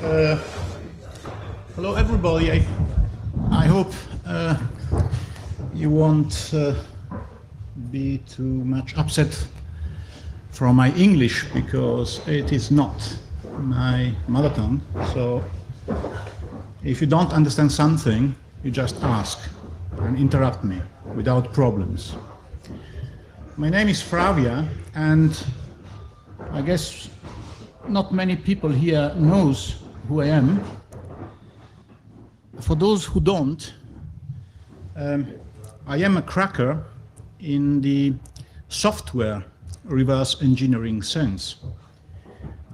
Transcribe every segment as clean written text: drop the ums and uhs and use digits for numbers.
Hello everybody. I hope you won't be too much upset from my English, because it is not my mother tongue. So if you don't understand something, you just ask and interrupt me without problems. My name is Fravia, and I guess not many people here knows who I am. For those who don't, I am a cracker in the software reverse engineering sense.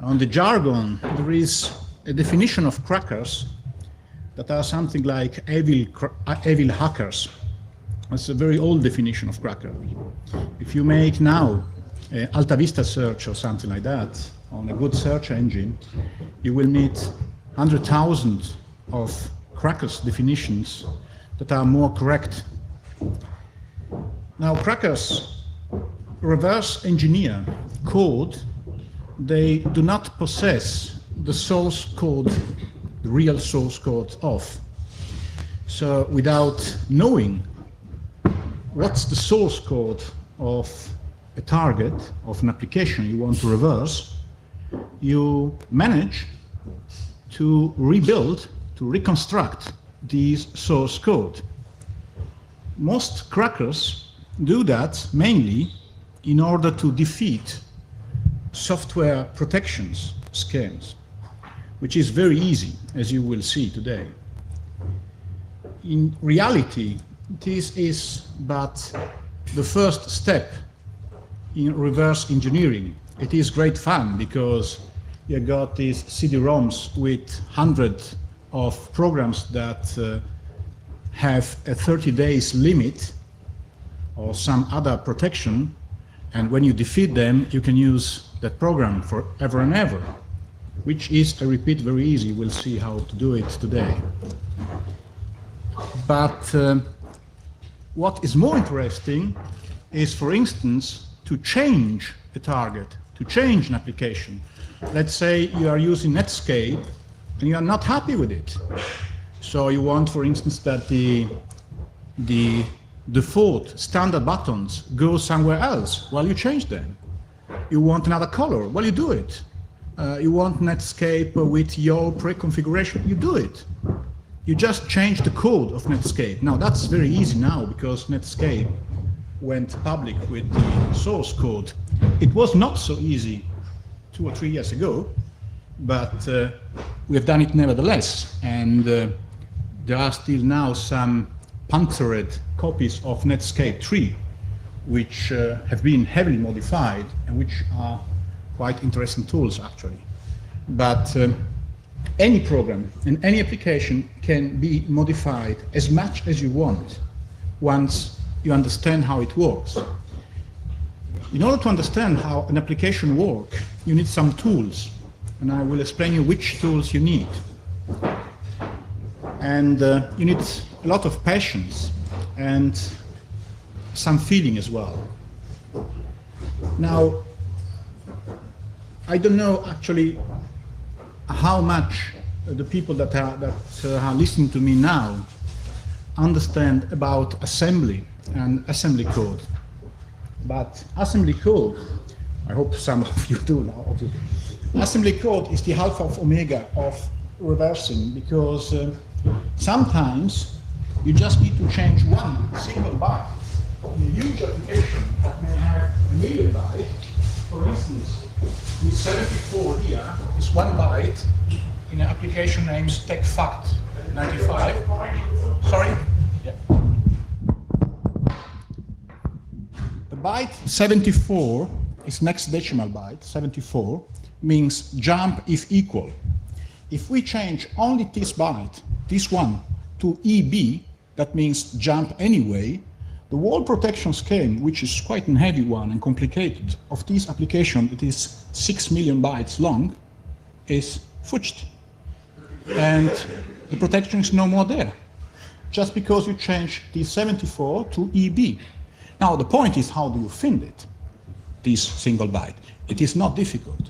On the jargon, there is a definition of crackers that are something like evil hackers. That's a very old definition of cracker. If you make now an Alta Vista search or something like that on a good search engine, you will meet 100,000 of crackers definitions that are more correct. Now, crackers reverse engineer code. They do not possess the source code, the real source code of. So without knowing what's the source code of a target, of an application you want to reverse, you manage to rebuild, to reconstruct this source code. Most crackers do that mainly in order to defeat software protections schemes, which is very easy, as you will see today. In reality, this is but the first step in reverse engineering. It is great fun because you got these CD-ROMs with hundreds of programs that have a 30 days limit or some other protection, and when you defeat them, you can use that program forever and ever, which is, I repeat, very easy. We'll see how to do it today. But what is more interesting is, for instance, to change a target, to change an application. Let's say you are using Netscape and you are not happy with it. So you want, for instance, that the default standard buttons go somewhere else. Well, you change them. You want another color. Well, you do it. You want Netscape with your pre-configuration. You do it. You just change the code of Netscape. Now, that's very easy now because Netscape went public with the source code. It was not so easy 2 or 3 years ago, but we have done it nevertheless. And there are still now some panzered copies of Netscape 3, which have been heavily modified and which are quite interesting tools, actually. But any program and any application can be modified as much as you want once you understand how it works. In order to understand how an application works, you need some tools, and I will explain you which tools you need. And you need a lot of patience and some feeling as well. Now, I don't know actually how much the people that are listening to me now understand about assembly and assembly code. But assembly code, I hope some of you do now. Assembly code is the alpha of omega of reversing, because sometimes you just need to change one single byte. In a huge application that may have a million bytes, for instance, with 74 here is 1 byte in an application named TechFact 95. Sorry? Yeah. The byte 74 is next decimal byte. 74 means jump if equal. If we change only this byte, this one, to EB, that means jump anyway, the wall protection scheme, which is quite a heavy one and complicated, of this application, it is 6 million bytes long, is fudged. And the protection is no more there, just because you change the 74 to EB. Now, the point is, how do you find it, this single byte? It is not difficult.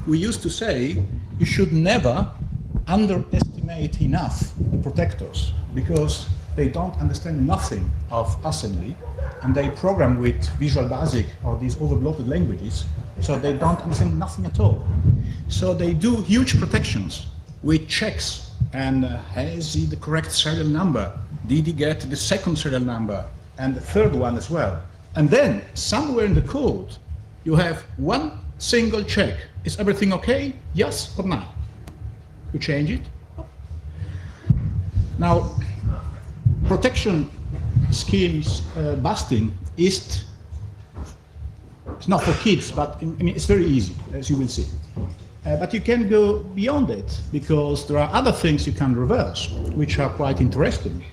We used to say you should never underestimate enough the protectors, because they don't understand nothing of assembly, and they program with Visual Basic or these overbloated languages, so they don't understand nothing at all. So they do huge protections with checks, and has he the correct serial number? Did he get the second serial number and the third one as well? And then somewhere in the code you have one single check. Is everything okay? Yes or no? You change it. Now, protection schemes busting is it's not for kids, but I mean, it's very easy, as you will see. But you can go beyond it, because there are other things you can reverse, which are quite interesting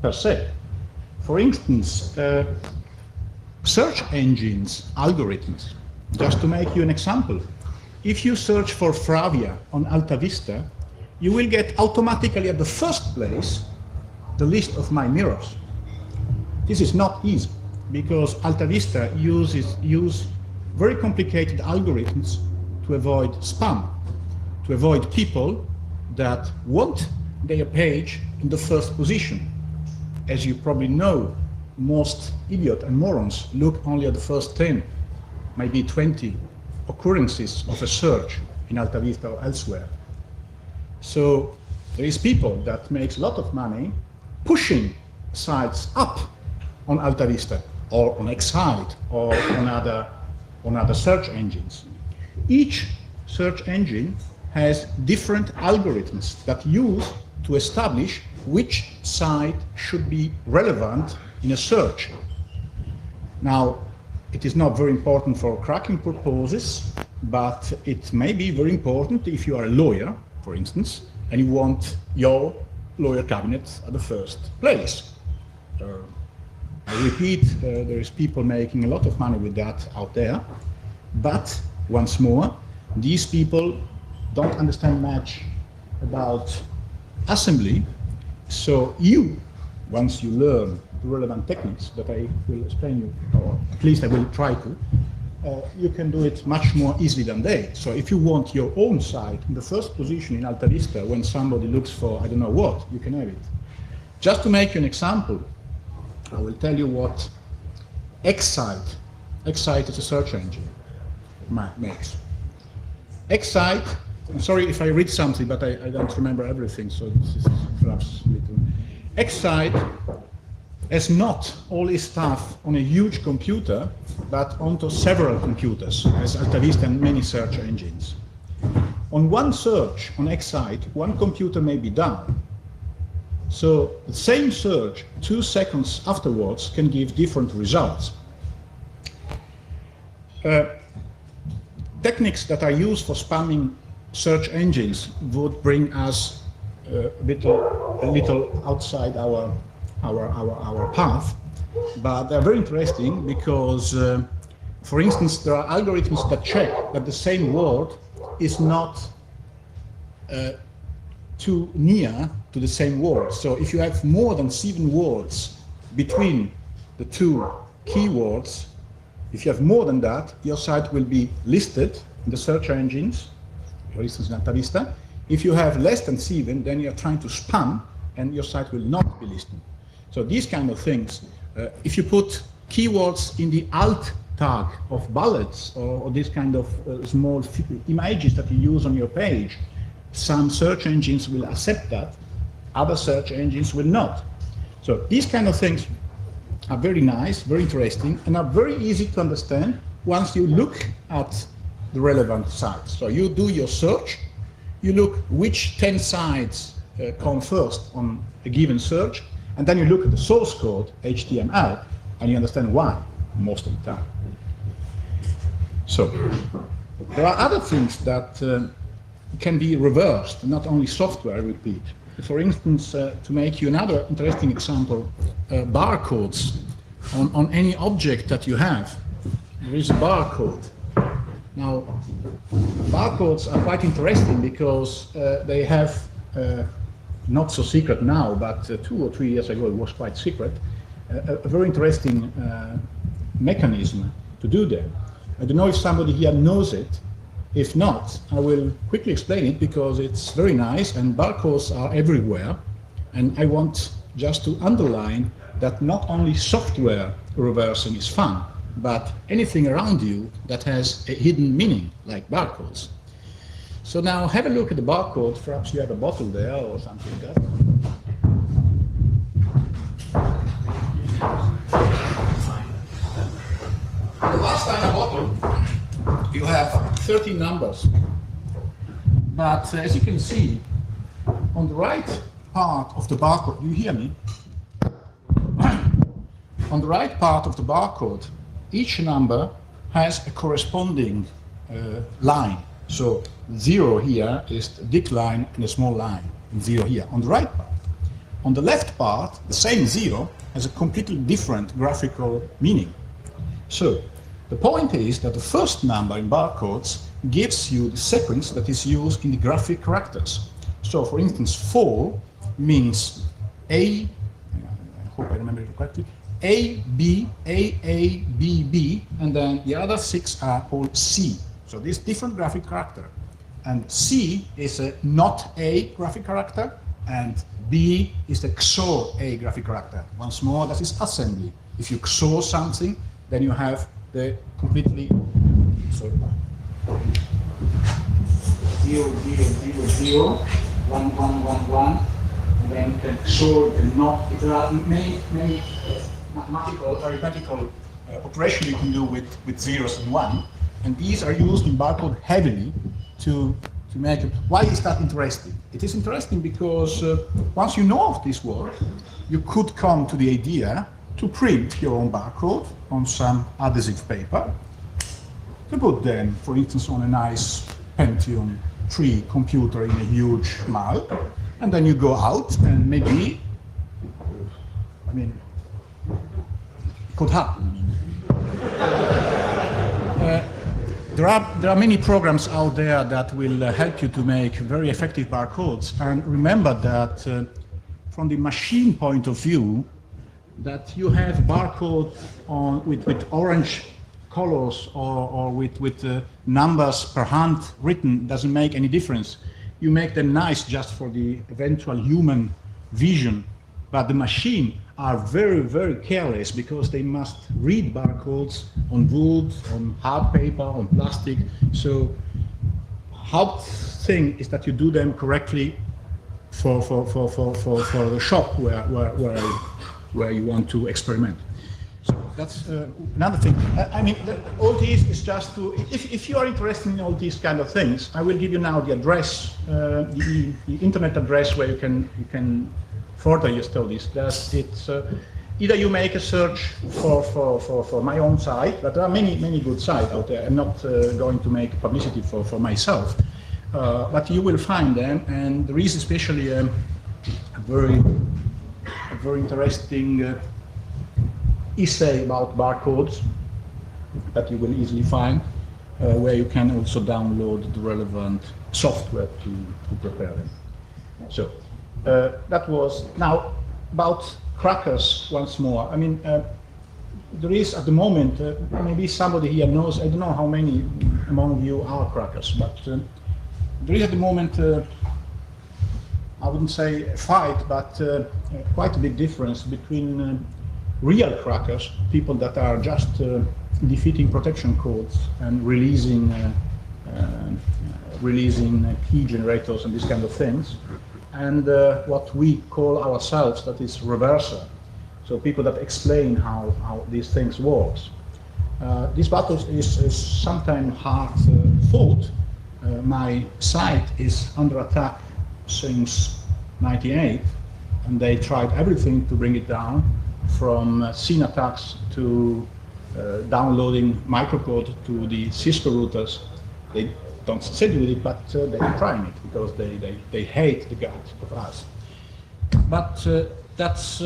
per se. For instance, search engines, algorithms. Just to make you an example, if you search for Fravia on Alta Vista, you will get automatically at the first place the list of my mirrors. This is not easy, because Alta Vista use very complicated algorithms to avoid spam, to avoid people that want their page in the first position. As you probably know, most idiots and morons look only at the first 10, maybe 20 occurrences of a search in Alta Vista or elsewhere. So there is people that makes a lot of money pushing sites up on Alta Vista or on Excite or on other search engines. Each search engine has different algorithms that use to establish which site should be relevant in a search. Now, it is not very important for cracking purposes, but it may be very important if you are a lawyer, for instance, and you want your lawyer cabinet at the first place. I repeat, there is people making a lot of money with that out there, but once more, these people don't understand much about assembly, so you, once you learn the relevant techniques that I will explain you, or at least I will try to, you can do it much more easily than they. So if you want your own site in the first position in Alta Vista when somebody looks for I don't know what, you can have it. Just to make you an example, I will tell you what Excite is a search engine, makes. Excite, I'm sorry if I read something, but I don't remember everything, so this is perhaps little. Excite has not all its stuff on a huge computer, but onto several computers, as Alta Vista and many search engines. On one search on Excite, one computer may be down. So the same search, 2 seconds afterwards, can give different results. Techniques that are used for spamming search engines would bring us a little outside our path, but they're very interesting because, for instance, there are algorithms that check that the same word is not too near to the same word. So if you have more than 7 words between the 2 keywords, if you have more than that, your site will be listed in the search engines, for instance in Alta Vista. If you have less than 7, then you're trying to spam and your site will not be listed. So these kind of things, if you put keywords in the alt tag of bullets or this kind of small images that you use on your page, some search engines will accept that, other search engines will not. So these kind of things are very nice, very interesting, and are very easy to understand once you look at the relevant sites. So you do your search, you look which 10 sites come first on a given search, and then you look at the source code, HTML, and you understand why most of the time. So there are other things that can be reversed, not only software, I repeat. For instance, to make you another interesting example, barcodes on any object that you have. There is a barcode. Now, barcodes are quite interesting because they have, not so secret now, but 2 or 3 years ago it was quite secret, a very interesting mechanism to do that. I don't know if somebody here knows it, If not, I will quickly explain it because it's very nice and barcodes are everywhere. And I want just to underline that not only software reversing is fun, but anything around you that has a hidden meaning, like barcodes. So now have a look at the barcode. Perhaps you have a bottle there or something like that. The last time a bottle, you have 13 numbers. But as you can see, on the right part of the barcode, you hear me? On the right part of the barcode, each number has a corresponding line. So 0 here is the big line and a small line, and 0 here, on the right part. On the left part, the same 0 has a completely different graphical meaning. So the point is that the first number in barcodes gives you the sequence that is used in the graphic characters. So for instance, 4 means I hope I remember it correctly, A, B, A, B, B, and then the other 6 are all C. So this different graphic character. And C is a not A graphic character, and B is the XOR A graphic character. Once more, that is assembly. If you XOR something, then you have the completely, sorry, 0, 0, 0, 0, 1, 1, 1, 1, and then you can XOR the not. There are many mathematical, arithmetical operations you can do with zeros and 1, and these are used in barcode heavily to make it. Why is that interesting? It is interesting because once you know of this work, you could come to the idea to print your own barcode on some adhesive paper, to put them, for instance, on a nice Pentium 3 computer in a huge mall, and then you go out and maybe, I mean, it could happen. There are many programs out there that will help you to make very effective barcodes. And remember that from the machine point of view, that you have barcode on with orange colors or with numbers per hand written doesn't make any difference. You make them nice just for the eventual human vision, but the machine are very, very careless because they must read barcodes on wood, on hard paper, on plastic. So hard thing is that you do them correctly for the shop where you want to experiment. So that's another thing. I mean, all this is just to, if you are interested in all these kind of things, I will give you now the address, the internet address where you can further your studies. It's either you make a search for my own site, but there are many good sites out there. I'm not going to make publicity for myself, but you will find them, and there is especially a very interesting essay about barcodes that you will easily find, where you can also download the relevant software to prepare them. So that was now about crackers once more. I mean, there is at the moment, maybe somebody here knows, I don't know how many among you are crackers, but there is at the moment, I wouldn't say a fight, but quite a big difference between real crackers, people that are just defeating protection codes and releasing key generators and these kind of things, and what we call ourselves, that is reverser. So people that explain how these things work. This battle is sometimes hard fought. My site is under attack since '98, and they tried everything to bring it down, from scene attacks to downloading microcode to the Cisco routers. They don't succeed with it, but they're trying it because they hate the guts of us. But that's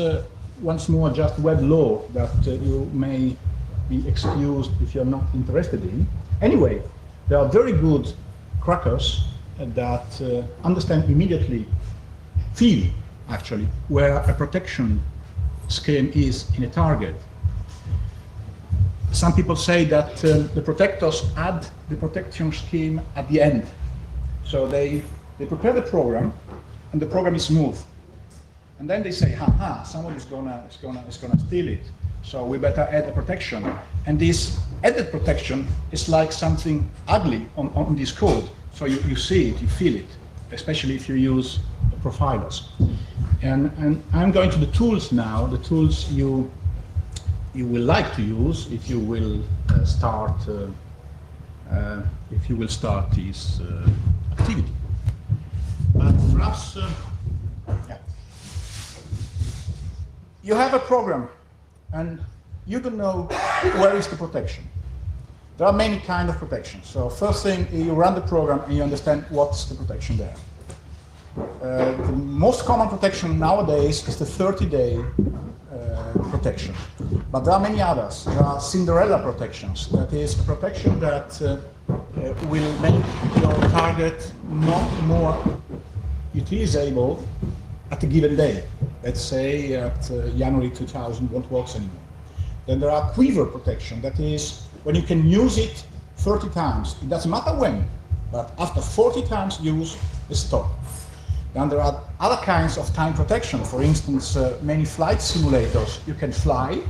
once more just web law that you may be excused if you're not interested in. Anyway, there are very good crackers that understand immediately, feel actually, where a protection scheme is in a target. some people say that the protectors add the protection scheme at the end. So they prepare the program, and the program is smooth. And then they say, haha, someone is gonna steal it. So we better add a protection. And this added protection is like something ugly on this code. So you see it, you feel it, especially if you use profilers. And I'm going to the tools now, the tools you will like to use if you will start this activity. But perhaps, yeah. You have a program, and you don't know where is the protection. There are many kinds of protections. So first thing, you run the program and you understand what's the protection there. The most common protection nowadays is the 30-day protection. But there are many others. There are Cinderella protections. That is a protection that will make your target not more utilizable at a given day. Let's say at January 2000 won't work anymore. Then there are quiver protection. That is when you can use it 30 times. It doesn't matter when, but after 40 times use, it stop. Then there are other kinds of time protection. For instance, many flight simulators, you can fly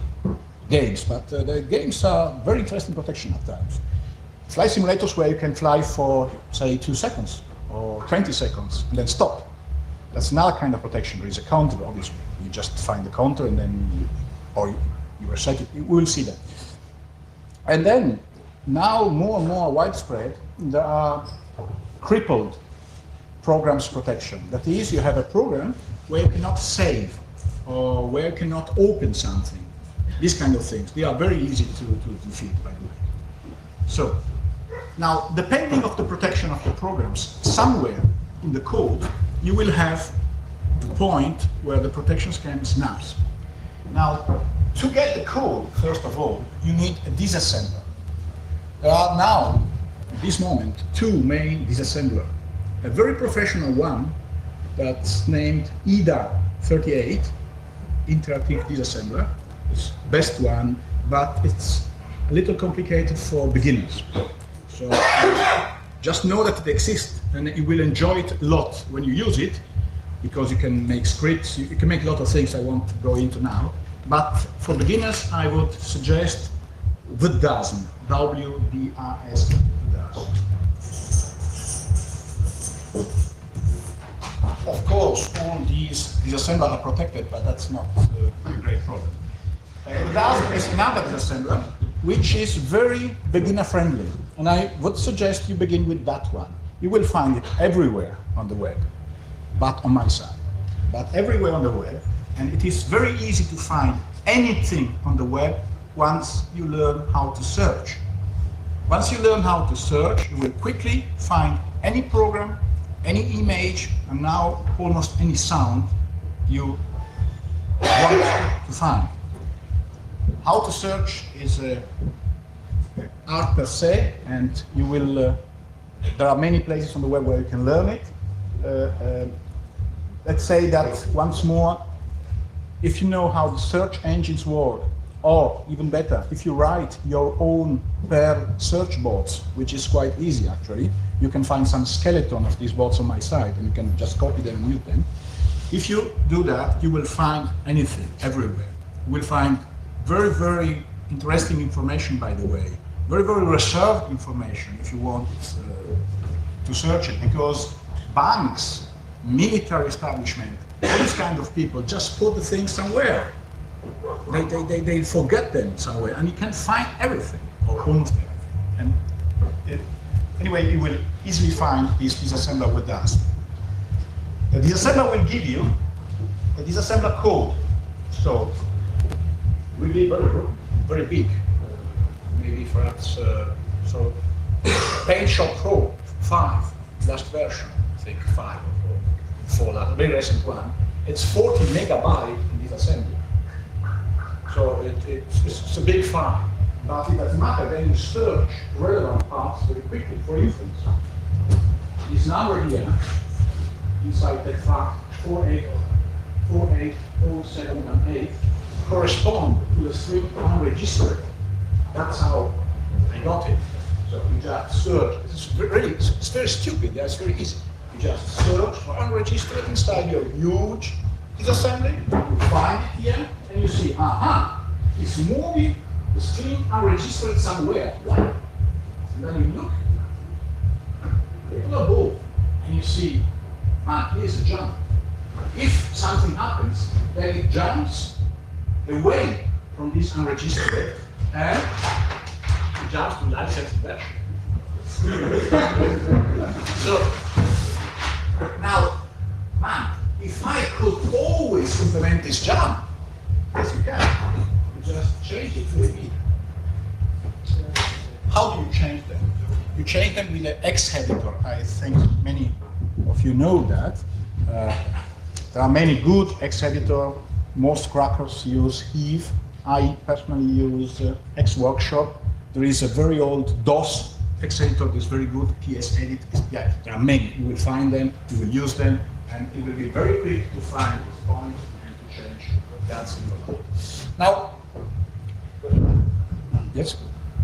games, but the games are very interesting protection at times. Flight simulators where you can fly for, say, 2 seconds or 20 seconds and then stop. That's another kind of protection. There is a counter, obviously. You just find the counter and then you reset it. We will see that. And then, now more and more widespread, there are crippled programs protection. That is, you have a program where you cannot save or where you cannot open something. These kind of things. They are very easy to defeat, by the way. So, now, depending on the protection of the programs, somewhere in the code, you will have the point where the protection scheme snaps. Now, to get the code, first of all, you need a disassembler. There are now, at this moment, 2 main disassemblers. A very professional one that's named EDA38, Interactive Disassembler. It's the best one, but it's a little complicated for beginners. So just know that it exists, and you will enjoy it a lot when you use it, because you can make scripts, you can make a lot of things I won't go into now. But for beginners, I would suggest WDASM, W-D-A-S, WDASM. Of course, all these disassemblers are protected, but that's not a great problem. WDASM is another disassembler, which is very beginner-friendly. And I would suggest you begin with that one. You will find it everywhere on the web, but on my side. But everywhere on the web, and it is very easy to find anything on the web once you learn how to search. Once you learn how to search, you will quickly find any program, any image, and now almost any sound you want to find. How to search is art per se, and you will. There are many places on the web where you can learn it. Let's say that once more, if you know how the search engines work, or even better, if you write your own Perl search bots, which is quite easy actually, you can find some skeleton of these bots on my site, and you can just copy them and use them. If you do that, you will find anything everywhere. You will find very, very interesting information, by the way. Very, very reserved information if you want to search it, because banks, military establishment, all these kind of people just put the things somewhere. They forget them somewhere, and you can find everything, or almost everything. And anyway, you will easily find this disassembler with that. The disassembler will give you a disassembler code. So, it will be very, very big. Maybe perhaps, so PaintShop Pro 5, last version, I think 5 or 4, the very recent one. It's 40 megabytes in disassembly. So it's a big file, but it doesn't matter. Then you search relevant parts very quickly. For instance, this number here, inside that file 480718, correspond to the string unregistered. That's how I got it. So you just search. It's very stupid. Yeah, it's very easy. You just search for unregistered inside your huge disassembly. You find it here, and you see, aha, it's moving the string unregistered somewhere. Why? And then you look above, and you see, here's a jump. If something happens, then it jumps away from this unregistered and it jumps to licensed version. So now, if I could always implement this jump, yes you can. You just change it to a bit. How do you change them? You change them with the X editor. I think many of you know that. There are many good X editor. Most crackers use Heave. I personally use X Workshop. There is a very old DOS X editor that's very good. PS Edit. Yeah, there are many. You will find them. You will use them, and it will be very quick to find this point and to change that's involved. Now, yes.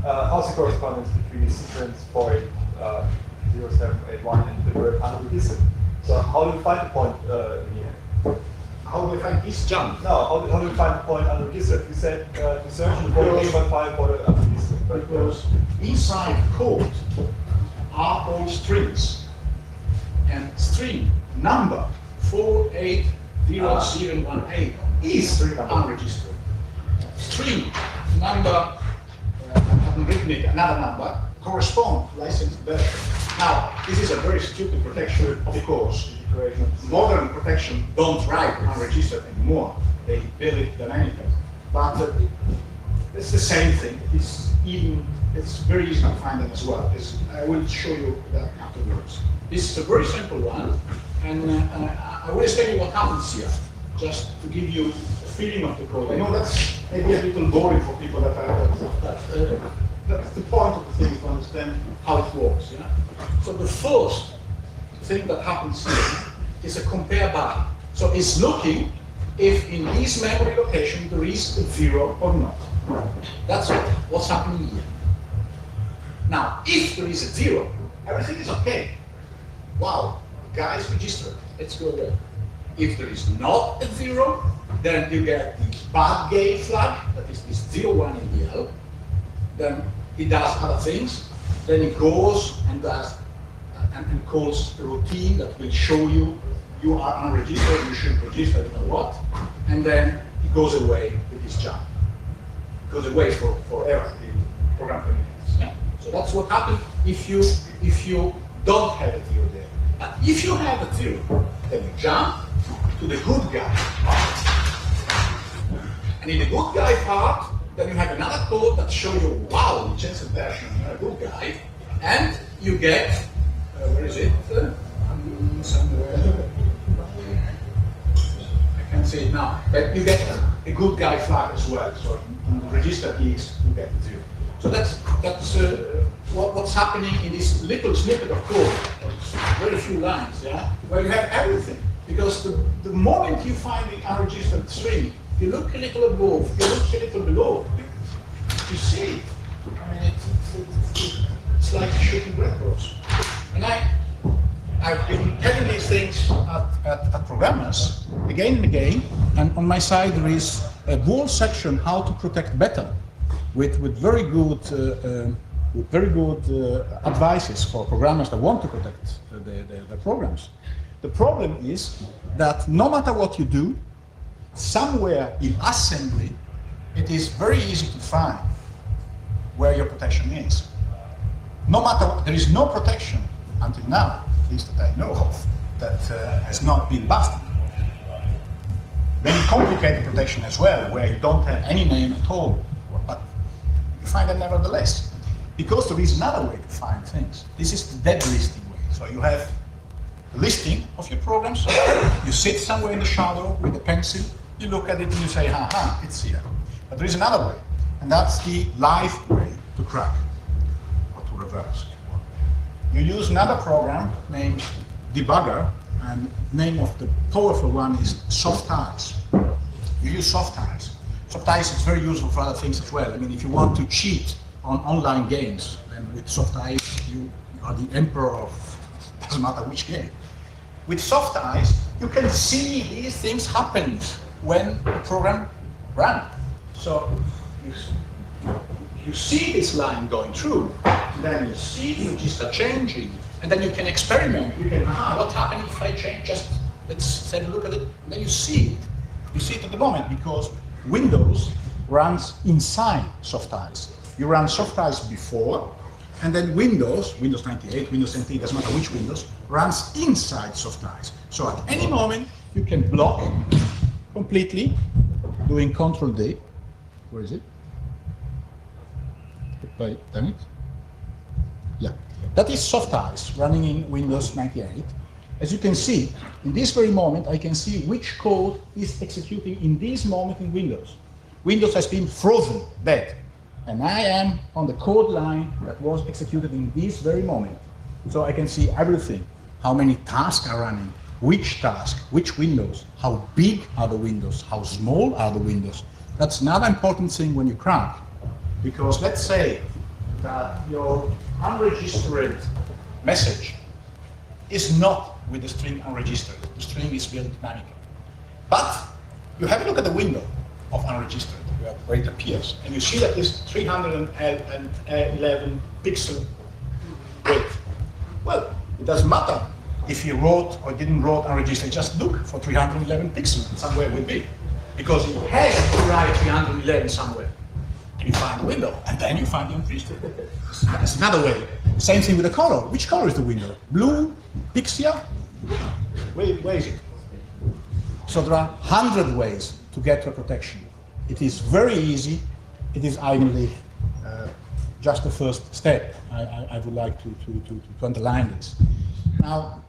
How's the correspondence between sequence point 0781 and the word anonymizing? So how do you find the point in the end? How do we find this jump? No, how do you find the point anonymizing? You said you search in the program file for the anonymizing. Because inside code are all strings, and string number 480018 is unregistered. String number another number correspond to licensed version. Now, this is a very stupid protection, of course. Modern protection don't write unregistered anymore. They build it dynamically. But it's the same thing. It's very easy to find them as well. I will show you that afterwards. This is a very simple one, and I will explain you what happens here, just to give you a feeling of the code. I know that's maybe a little boring for people that are that's the point of the thing, to understand how it works. Yeah? So the first thing that happens here is a compare by. So it's looking if in this memory location there is a 0 or not. That's what's happening here. Now, if there is a 0, everything is okay. Wow, guys registered. Let's go there. If there is not a 0, then you get the bad gay flag, that is this 01 in the L. Then it does other things. Then it goes and does and calls a routine that will show you you are unregistered, you should register, you know what. And then it goes away with this jump. It goes away forever, the program terminates. Yeah? So that's what happens if you don't have a 0 there. But if you have a 0, then you jump to the good guy part. And in the good guy part, then you have another code that shows you, wow, you changed the version, you're a good guy, and you get, where is it? Somewhere. I can't say it now, but you get a good guy flag as well. So in the register keys, you get the 0. So that's what's happening in this little snippet of code, very few lines, yeah, where you have everything. Because the moment you find the unregistered string, you look a little above, you look a little below, you see it. I mean, it's like shooting records. And I've been telling these things at programmers again and again, and on my side there is a whole section how to protect better with very good advices for programmers that want to protect their programs. The problem is that no matter what you do, somewhere in assembly, it is very easy to find where your protection is. No matter what, there is no protection until now, at least that I know of, that has not been busted. Very complicated protection as well, where you don't have any name at all, but you find it nevertheless. Because there is another way to find things. This is the dead listing way. So you have a listing of your programs, you sit somewhere in the shadow with a pencil, you look at it and you say, ha, it's here. But there is another way, and that's the live way to crack, or to reverse. You use another program named debugger, and the name of the powerful one is soft ties. You use soft ties. Soft ties is very useful for other things as well. I mean, if you want to cheat on online games. And with soft eyes, you are the emperor of doesn't matter which game. With soft eyes, you can see these things happen when the program runs. So you see this line going through, then you see the register changing, and then you can experiment. You can, what happens if I change? Just let's have a look at it. And then you see it. You see it at the moment because Windows runs inside soft eyes. You run soft eyes before, and then Windows 98, Windows 10, doesn't matter which Windows, runs inside soft eyes. So at any moment, you can block completely, doing Control D. Where is it? Wait, damn it. Yeah, that is soft eyes running in Windows 98. As you can see, in this very moment, I can see which code is executing in this moment in Windows. Windows has been frozen, dead. And I am on the code line that was executed in this very moment. So I can see everything, how many tasks are running, which task, which windows, how big are the windows, how small are the windows. That's another important thing when you crack. Because let's say that your unregistered message is not with the string unregistered. The string is built dynamically. But you have a look at the window of unregistered where it appears, and you see that this 311 pixel width. Well, it doesn't matter if you wrote or didn't wrote unregistered. Just look for 311 pixels somewhere will be, because it has to write 311 somewhere. And you find the window, and then you find the unregistered. That's another way. Same thing with the color. Which color is the window? Blue, Pixia? Where is it? So there are 100 ways to get to protection. It is very easy. It is only just the first step. I would like to underline this. Now,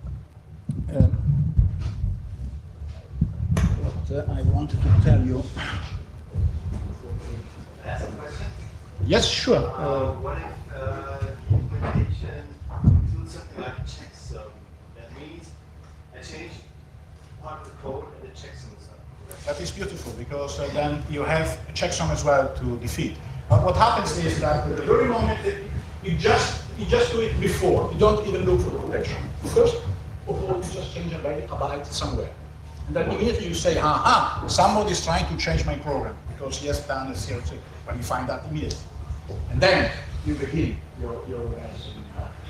what I wanted to tell you. Ask a question? Yes, sure. What if the implementation includes something like a checksum? That means I change part of the code and the checksum is up. That is beautiful, because then you have a checksum as well to defeat. But what happens is that at the very moment you just do it before. You don't even look for the protection. First of all, you just change a byte somewhere. And then immediately you say, aha, somebody is trying to change my program because he has done a zero check. But you find that immediately. And then you begin your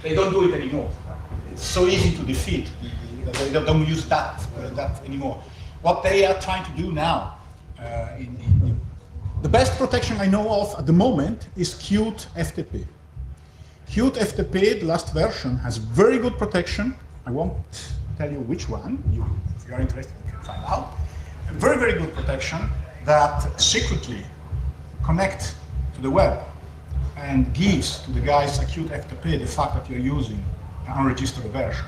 they don't do it anymore. It's so easy to defeat. They don't use that anymore. What they are trying to do now, the best protection I know of at the moment is Qt FTP. Qt FTP, the last version, has very good protection. I won't tell you which one. If you are interested, you can find out. A very, very good protection that secretly connects to the web and gives to the guys at Qt FTP the fact that you're using an unregistered version.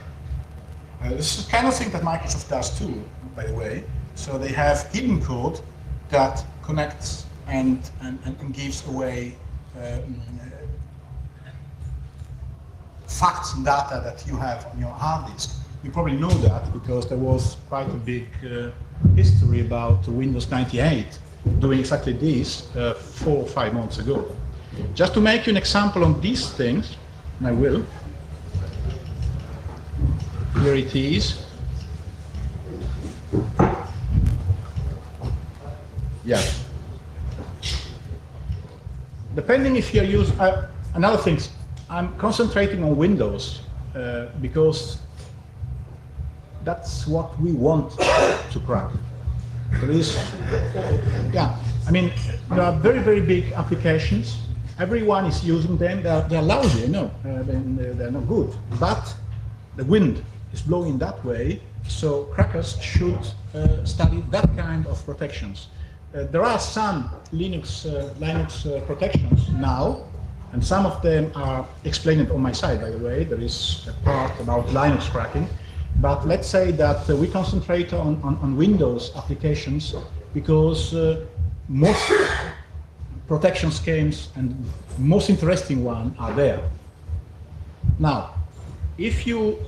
This is the kind of thing that Microsoft does too, by the way. So they have hidden code that connects and gives away facts and data that you have on your hard disk. You probably know that because there was quite a big history about Windows 98 doing exactly this 4 or 5 months ago. Just to make you an example on these things, and I will. Here it is. Yeah. Depending if you're using, another thing, I'm concentrating on Windows because that's what we want to crack. There is, yeah, I mean, there are very, very big applications. Everyone is using them. They're lousy, I know, they're not good. But the wind is blowing that way, so crackers should study that kind of protections. There are some Linux protections now, and some of them are explained on my site, by the way. There is a part about Linux cracking. But let's say that we concentrate on Windows applications because most protection schemes and most interesting ones are there. Now, if you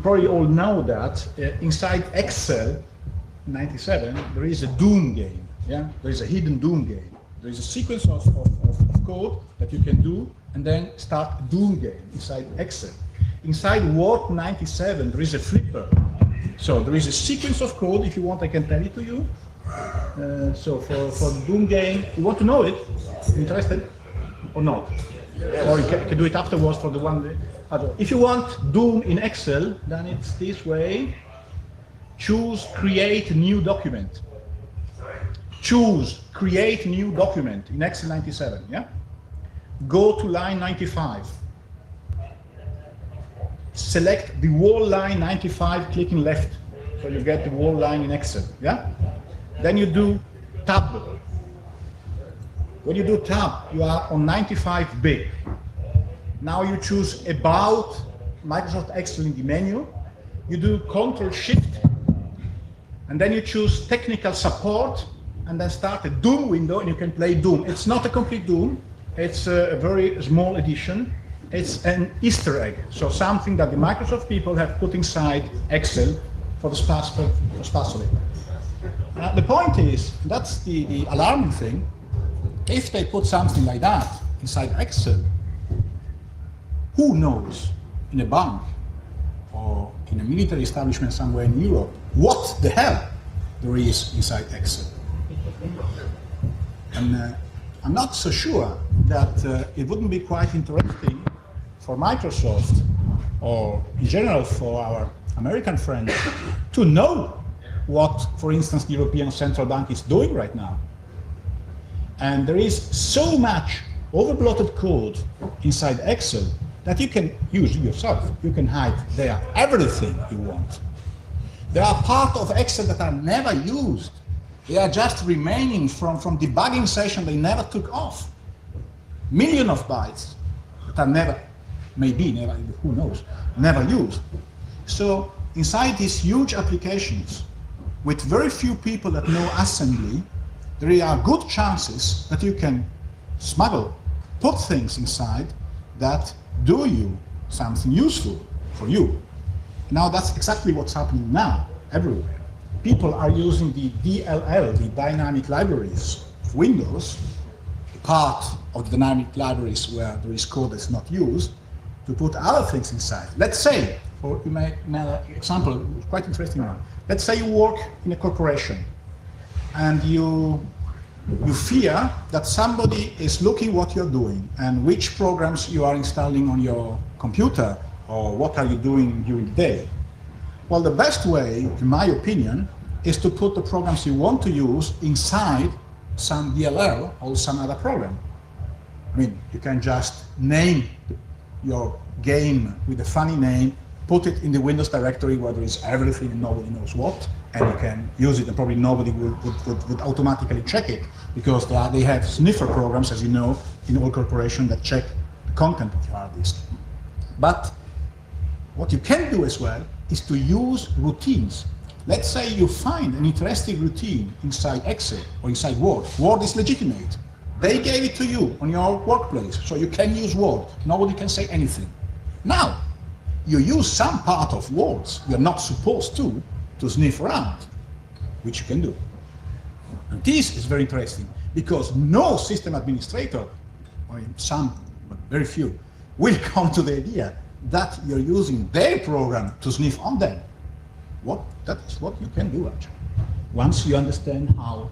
probably all know that inside Excel 97 there is a Doom game. Yeah, there is a hidden Doom game. There is a sequence of code that you can do, and then start a Doom game inside Excel. Inside Word 97, there is a flipper. So there is a sequence of code. If you want, I can tell it to you. So for the Doom game, you want to know it? Interested or not? Or you can do it afterwards for the one. If you want Doom in Excel, then it's this way. Choose create new document. Choose create new document in Excel 97. Yeah. Go to line 95. Select the whole line 95, clicking left, so you get the whole line in Excel. Yeah. Then you do tab. When you do tab, you are on 95 big. Now you choose about Microsoft Excel in the menu. You do Control Shift, and then you choose technical support, and then start a Doom window, and you can play Doom. It's not a complete Doom. It's a very small edition. It's an Easter egg, so something that the Microsoft people have put inside Excel for the sparsely. The point is, that's the alarming thing. If they put something like that inside Excel, who knows in a bank or in a military establishment somewhere in Europe what the hell there is inside Excel? And I'm not so sure that it wouldn't be quite interesting for Microsoft, or in general for our American friends, to know what, for instance, the European Central Bank is doing right now. And there is so much overblotted code inside Excel that you can use yourself. You can hide there everything you want. There are parts of Excel that are never used. They are just remaining from debugging session they never took off. Millions of bytes that are never, maybe never, who knows, never used. So inside these huge applications, with very few people that know assembly, there are good chances that you can smuggle, put things inside that do you something useful for you. Now that's exactly what's happening now, everywhere. People are using the DLL, the dynamic libraries of Windows, part of the dynamic libraries where there is code that's not used, to put other things inside. Let's say, or you may another example, quite interesting one. Let's say you work in a corporation and you fear that somebody is looking what you're doing and which programs you are installing on your computer or what are you doing during the day. Well, the best way, in my opinion, is to put the programs you want to use inside some DLL or some other program. I mean, you can just name your game with a funny name, put it in the Windows directory where there is everything and nobody knows what, and you can use it, and probably nobody would automatically check it, because they have sniffer programs, as you know, in all corporations that check the content of your hard disk. But what you can do as well is to use routines. Let's say you find an interesting routine inside Excel or inside Word. Word is legitimate. They gave it to you on your workplace, so you can use Word. Nobody can say anything. Now, you use some part of words you're not supposed to sniff around, which you can do. And this is very interesting, because no system administrator, or some, but very few, will come to the idea that you're using their program to sniff on them. That's what you can do, actually. Once you understand how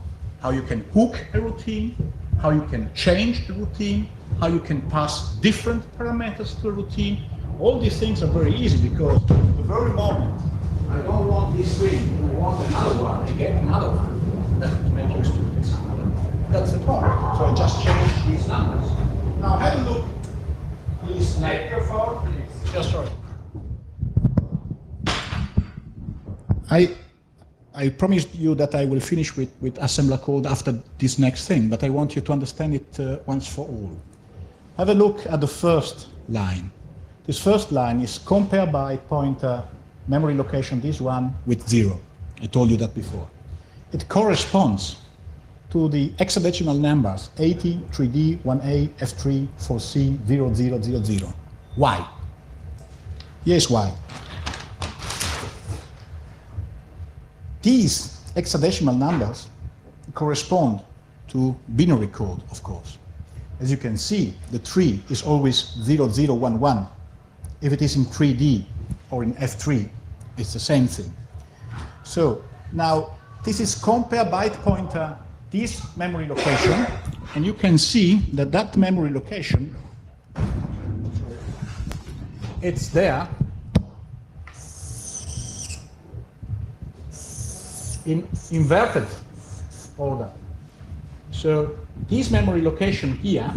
you can hook a routine, how you can change the routine, how you can pass different parameters to a routine, all these things are very easy, because the very moment I don't want this string, I want another one, I get another one. That would make you stupid. That's the point. So I just change these numbers. Now have a look, please. Microphone, please. Just sorry. I promised you that I will finish with assembler code after this next thing, but I want you to understand it once for all. Have a look at the first line. This first line is compare by pointer memory location, this one, with 0. I told you that before. It corresponds to the hexadecimal numbers 80, 3D, 1A, F3, 4C, 0000. Why? Here's why. These hexadecimal numbers correspond to binary code, of course. As you can see, the tree is always 0011. If it is in 3D or in F3, it's the same thing. So now this is compare byte pointer, this memory location, and you can see that that memory location, it's there in inverted order. So this memory location here,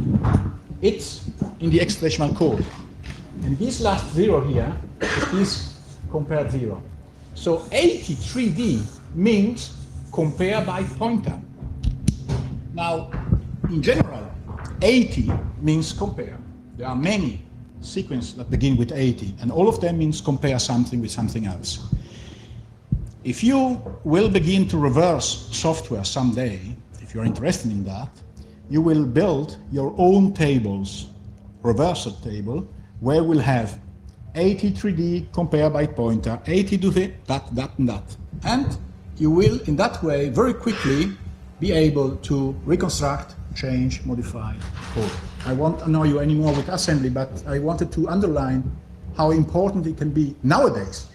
it's in the hexadecimal code. And this last 0 here is compared 0. So 83D means compare byte pointer. Now, in general, 80 means compare. There are many sequences that begin with 80, and all of them means compare something with something else. If you will begin to reverse software someday, if you're interested in that, you will build your own tables, reversal table, where we'll have 83D compare byte pointer, 80 do that, and that. And you will, in that way, very quickly be able to reconstruct, change, modify code. I won't annoy you anymore with assembly, but I wanted to underline how important it can be nowadays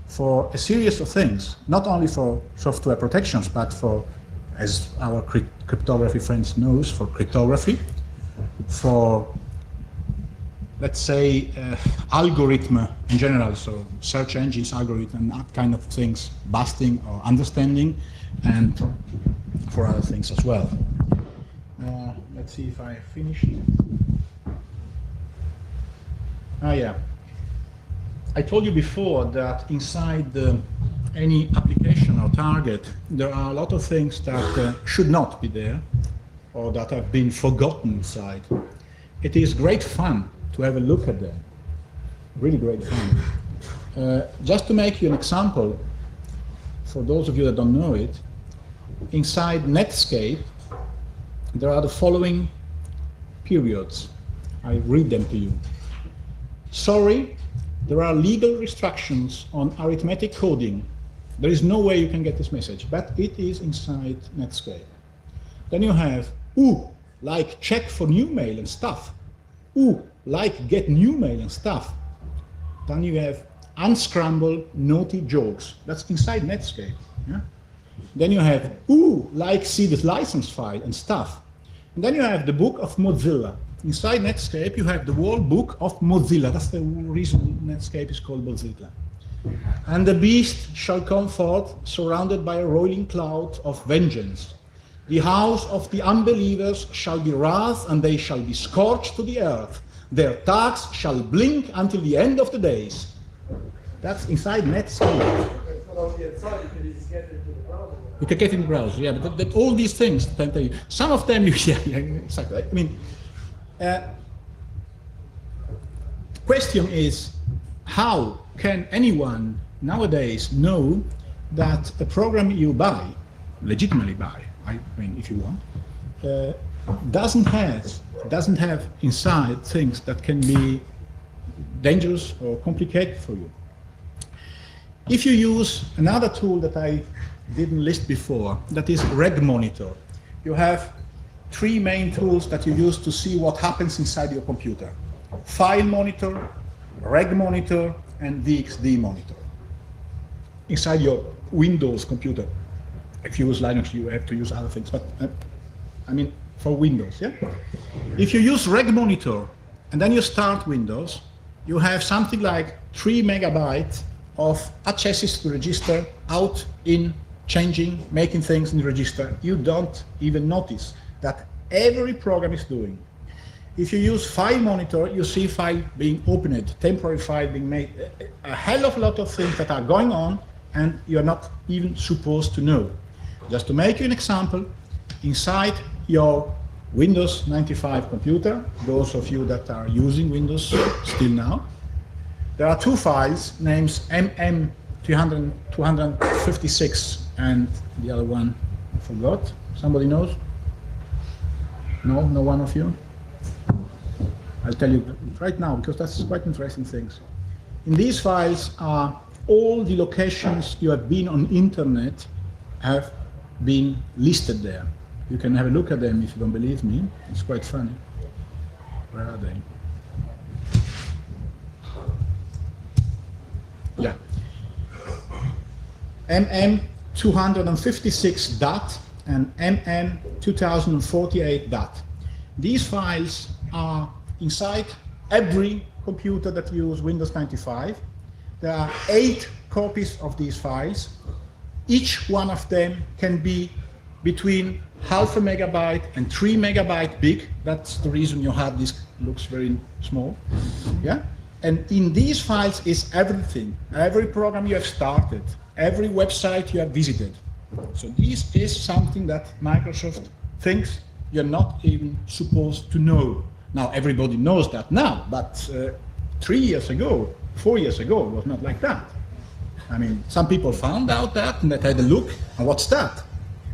for a series of things, not only for software protections, but for, as our cryptography friends knows, for cryptography, for, let's say, algorithm in general, so search engines, algorithm, that kind of things, busting or understanding, and for other things as well. Let's see if I finished. Ah, yeah. I told you before that inside any application or target, there are a lot of things that should not be there, or that have been forgotten inside. It is great fun to have a look at them. Really great fun. Just to make you an example, for those of you that don't know it, inside Netscape, there are the following periods. I read them to you. Sorry, there are legal restrictions on arithmetic coding. There is no way you can get this message, but it is inside Netscape. Then you have, like check for new mail and stuff. Like get new mail and stuff. Then you have unscramble naughty jokes. That's inside Netscape. Yeah? Then you have, like see the license file and stuff. And then you have the book of Mozilla. Inside Netscape, you have the whole book of Mozilla. That's the reason Netscape is called Mozilla. And the beast shall come forth, surrounded by a rolling cloud of vengeance. The house of the unbelievers shall be wrath, and they shall be scorched to the earth. Their tags shall blink until the end of the days. That's inside Netscape. You can get in the browser, yeah, but that all these things, some of them, yeah, exactly. I mean, question is, how can anyone nowadays know that a program you buy, legitimately buy, I mean, if you want, doesn't have inside things that can be dangerous or complicated for you? If you use another tool that I didn't list before, that is Reg Monitor. You have three main tools that you use to see what happens inside your computer. File Monitor, Reg Monitor, and VXD Monitor. Inside your Windows computer. If you use Linux, you have to use other things, but I mean, for Windows, yeah? If you use Reg Monitor, and then you start Windows, you have something like 3 megabytes of accesses to register, out, in, changing, making things in the register. You don't even notice that every program is doing. If you use File Monitor, you see file being opened, temporary file being made, a hell of a lot of things that are going on, and you're not even supposed to know. Just to make you an example, inside your Windows 95 computer, those of you that are using Windows still now, there are two files, names MM256 and the other one, I forgot. Somebody knows? No, no one of you? I'll tell you right now, because that's quite interesting things. In these files are all the locations you have been on internet have been listed there. You can have a look at them if you don't believe me. It's quite funny. Where are they? Yeah. MM256 DAT and MM2048 DAT. These files are inside every computer that uses Windows 95. There are 8 copies of these files. Each one of them can be between 0.5 megabyte and 3 megabyte big. That's the reason your hard disk looks very small. Yeah? And in these files is everything, every program you have started, every website you have visited. So this is something that Microsoft thinks you're not even supposed to know. Now everybody knows that now, but 3 years ago, 4 years ago, it was not like that. I mean, some people found out that and they had a look, and what's that?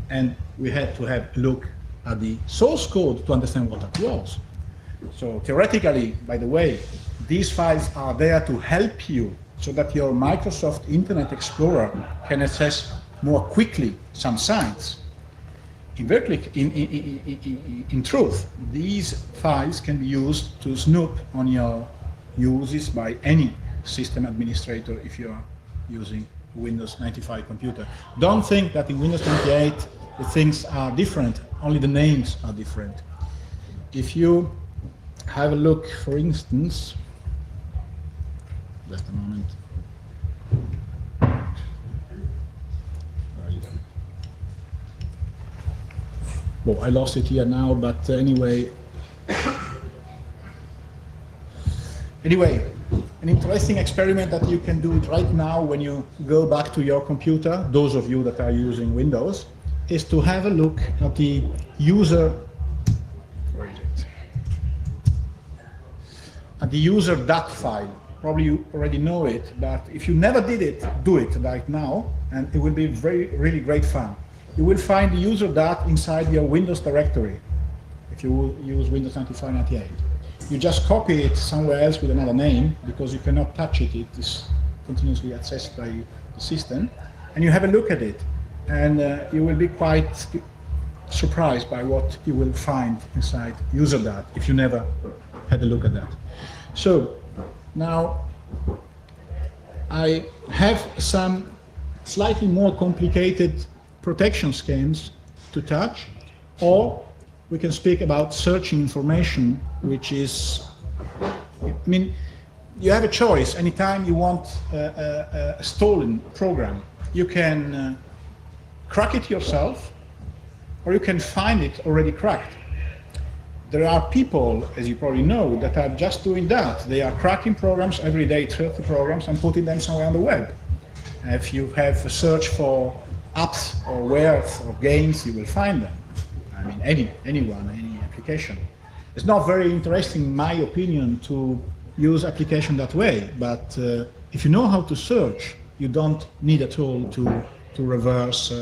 And we had to have a look at the source code to understand what that was. So theoretically, by the way, these files are there to help you so that your Microsoft Internet Explorer can access more quickly some sites. In truth, these files can be used to snoop on your uses by any system administrator if you are using Windows 95 computer. Don't think that in Windows 98 the things are different, only the names are different. If you have a look, for instance, just a moment. Well, I lost it here now, but anyway. Anyway, an interesting experiment that you can do right now when you go back to your computer, those of you that are using Windows, is to have a look at the user, where is it? At the user .dat file. Probably you already know it, but if you never did it, do it right now, and it will be really great fun. You will find the user .dat inside your Windows directory, if you use Windows 95/98. You just copy it somewhere else with another name, because you cannot touch it. It is continuously accessed by the system, and you have a look at it, and you will be quite surprised by what you will find inside user .dat if you never had a look at that. So now I have some slightly more complicated protection schemes to touch, or we can speak about searching information, which is, I mean, you have a choice. Anytime you want a stolen program, you can crack it yourself, or you can find it already cracked. There are people, as you probably know, that are just doing that. They are cracking programs every day, 30 programs, and putting them somewhere on the web. If you have a search for apps or wares or games, you will find them. I mean, anyone, any application. It's not very interesting, in my opinion, to use application that way, but if you know how to search, you don't need at all to reverse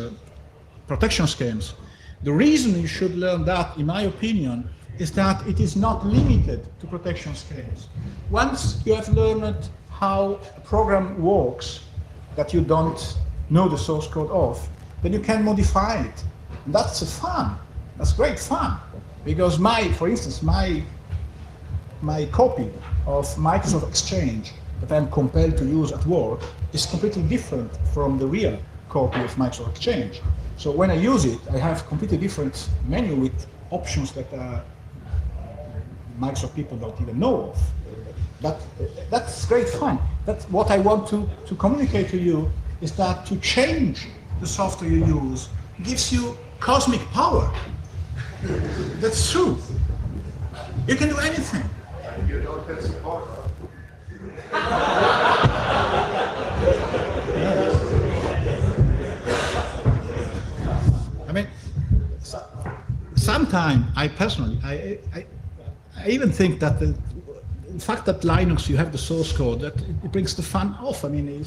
protection schemes. The reason you should learn that, in my opinion, is that it is not limited to protection schemes. Once you have learned how a program works that you don't know the source code of, then you can modify it. And that's fun. That's great fun. Because for instance, my copy of Microsoft Exchange that I'm compelled to use at work is completely different from the real copy of Microsoft Exchange. So when I use it, I have completely different menu with options that Microsoft people don't even know of. But that's great fun. That's what I want to communicate to you, is that to change the software you use gives you cosmic power. That's true. You can do anything. You don't have support. I mean, sometimes I personally, I even think that the fact that Linux, you have the source code, that it brings the fun off. I mean, you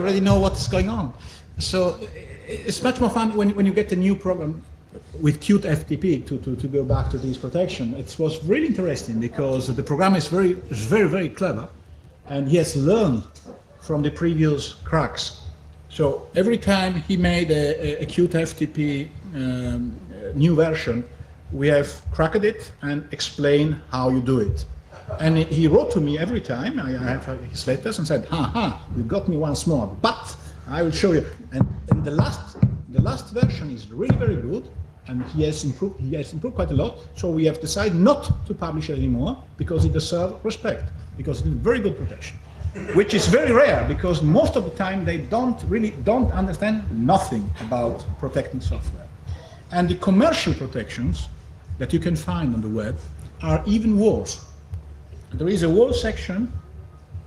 already know what's going on. So it's much more fun when you get a new program with cute FTP to go back to this protection. It was really interesting because the program is very clever, and he has learned from the previous cracks. So every time he made a Qt FTP new version, we have cracked it and explained how you do it. And he wrote to me every time, I have his letters, and said, you got me once more, but I will show you. And the last version is really very good, and he has improved quite a lot, so we have decided not to publish it anymore, because it deserves respect, because it's very good protection. Which is very rare, because most of the time they don't understand nothing about protecting software. And the commercial protections that you can find on the web are even worse. There is a whole section,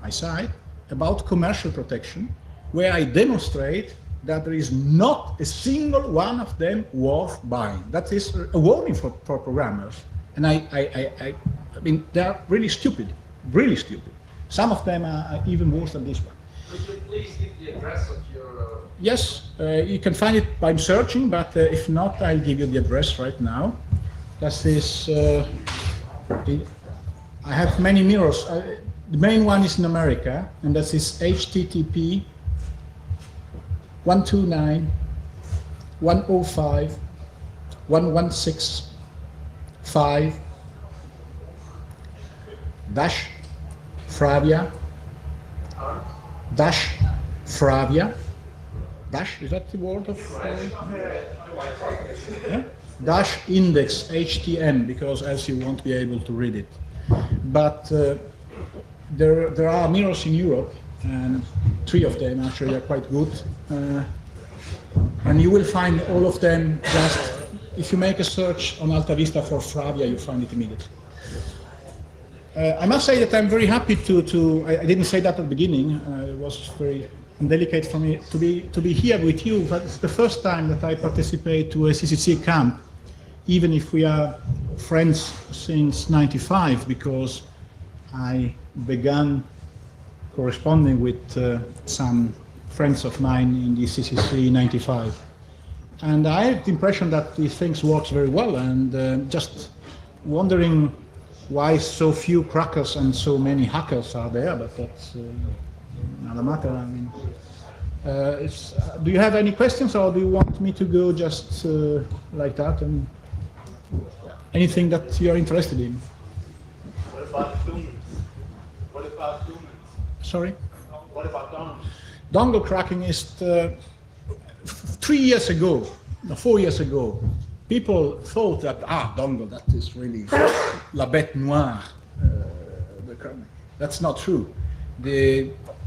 I cite, about commercial protection, where I demonstrate that there is not a single one of them worth buying. That is a warning for programmers. And I mean, they are really stupid, really stupid. Some of them are even worse than this one. Could you please give the address of your... Yes, you can find it by searching, but if not, I'll give you the address right now. That is, I have many mirrors. The main one is in America, and that is HTTP 129.105.116.5 dash Fravia dash Fravia dash, is that the word of yeah? Dash index HTM, because else you won't be able to read it. But there are mirrors in Europe, and 3 of them actually are quite good. And you will find all of them just, if you make a search on Alta Vista for Fravia, you find it immediately. I must say that I'm very happy I didn't say that at the beginning, it was very delicate for me to be here with you, but it's the first time that I participate to a CCC camp, even if we are friends since '95, because I began corresponding with some friends of mine in the CCC in '95. And I had the impression that these things works very well, and just wondering why so few crackers and so many hackers are there, but that's another matter. I mean, do you have any questions, or do you want me to go just like that, and anything that you are interested in? What about donors? What about donors? Sorry? What about donors? Dongle cracking is 3 years ago, no, 4 years ago, people thought that, dongle, that is really la bête noire. That's not true.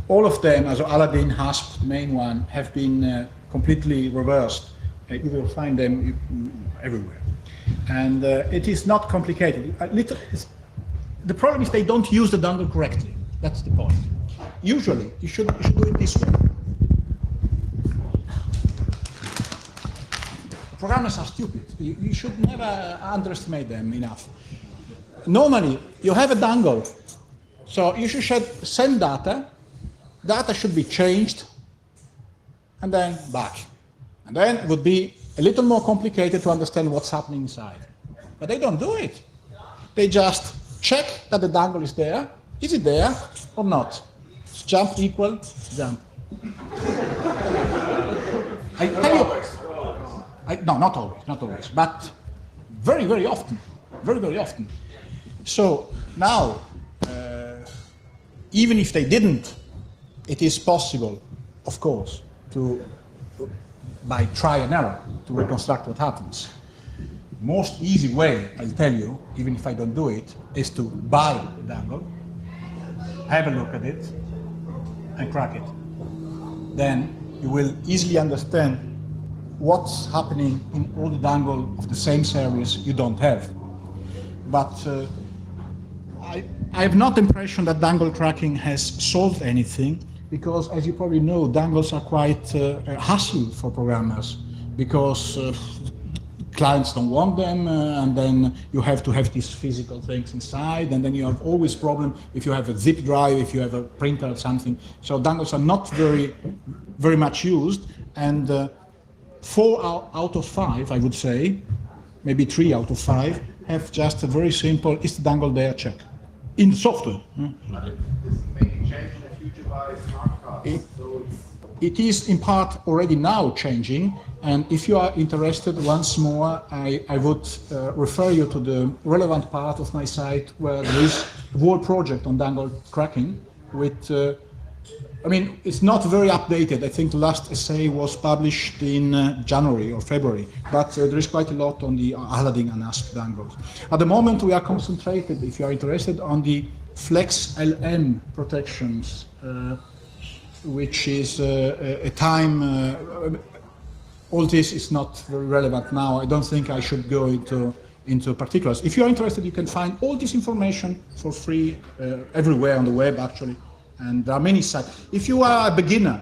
All of them, as Aladdin, Hasp, the main one, have been completely reversed. You will find them everywhere. And it is not complicated. The problem is they don't use the dongle correctly. That's the point. Usually, you should do it this way. Programmers are stupid. You should never underestimate them enough. Normally, you have a dongle, so you should send data. Data should be changed, and then back. And then it would be a little more complicated to understand what's happening inside. But they don't do it. They just check that the dongle is there. Is it there or not? Jump equal jump. I tell you, no, not always, but very, very often, very, very often. So now, even if they didn't, it is possible, of course, by try and error, to reconstruct what happens. Most easy way, I'll tell you, even if I don't do it, is to buy the dongle, have a look at it, and crack it. Then you will easily understand what's happening in all the dongle of the same series you don't have. But I have not the impression that dongle cracking has solved anything, because, as you probably know, dongles are quite a hassle for programmers, because clients don't want them, and then you have to have these physical things inside, and then you have always problem if you have a zip drive, if you have a printer or something. So dongles are not very, very much used, and 4 out of 5, I would say, maybe 3 out of 5, have just a very simple, is the dongle there check. In software. This may change in the future by smart cards. So it is in part already now changing, and if you are interested once more, I would refer you to the relevant part of my site where there is a whole project on dangle cracking with, I mean, it's not very updated. I think the last essay was published in January or February, but there is quite a lot on the Aladdin and ASP dangles. At the moment, we are concentrated, if you are interested, on the Flex LM protections, which is a time, all this is not very relevant now. I don't think I should go into particulars. If you're interested, you can find all this information for free everywhere on the web, actually. And there are many sites. If you are a beginner,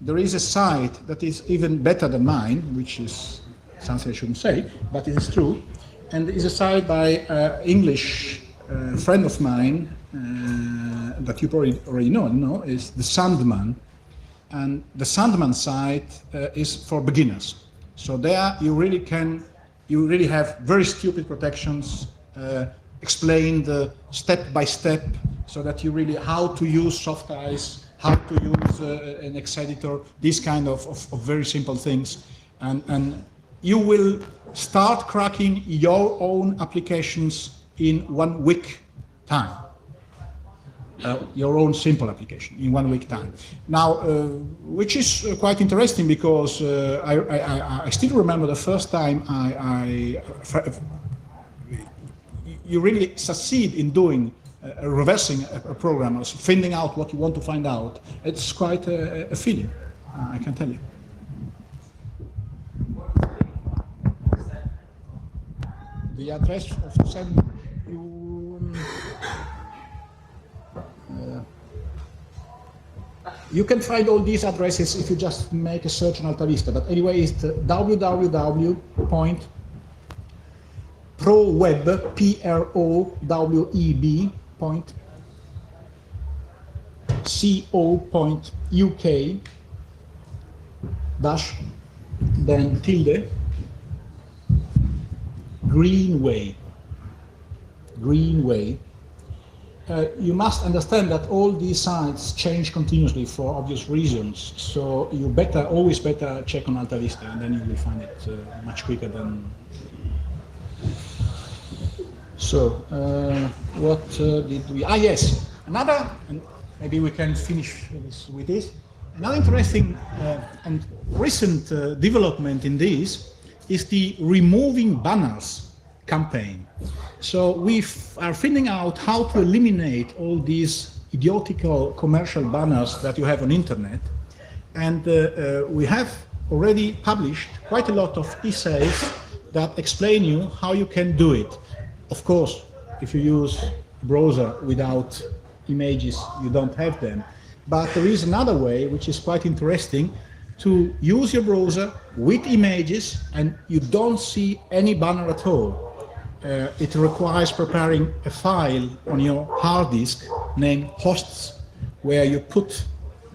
there is a site that is even better than mine, which is something I shouldn't say, but it is true. And it is a site by English friend of mine, that you probably already know, is the Sandman. And the Sandman site is for beginners. So there you really have very stupid protections, explained step by step, so that you really, how to use soft ice, how to use an X editor, these kind of very simple things. And you will start cracking your own applications in 1 week time. Your own simple application in 1 week time. Now, which is quite interesting because I still remember the first time you really succeed in doing reversing a program, or finding out what you want to find out. It's quite a feeling, I can tell you. The address of the send you can find all these addresses if you just make a search on Alta Vista. But anyway, it's www.proweb, P-R-O-W-E-B, .co.uk dash then tilde Greenway. You must understand that all these sites change continuously for obvious reasons, so you always better check on Alta Vista, and then you will find it much quicker than. So, what did we? Yes, another, and maybe we can finish with this. Another interesting and recent development in this is the removing banners campaign. So we are finding out how to eliminate all these idiotical commercial banners that you have on internet, and we have already published quite a lot of essays that explain you how you can do it. Of course, if you use a browser without images, you don't have them. But there is another way, which is quite interesting, to use your browser with images and you don't see any banner at all. It requires preparing a file on your hard disk named hosts, where you put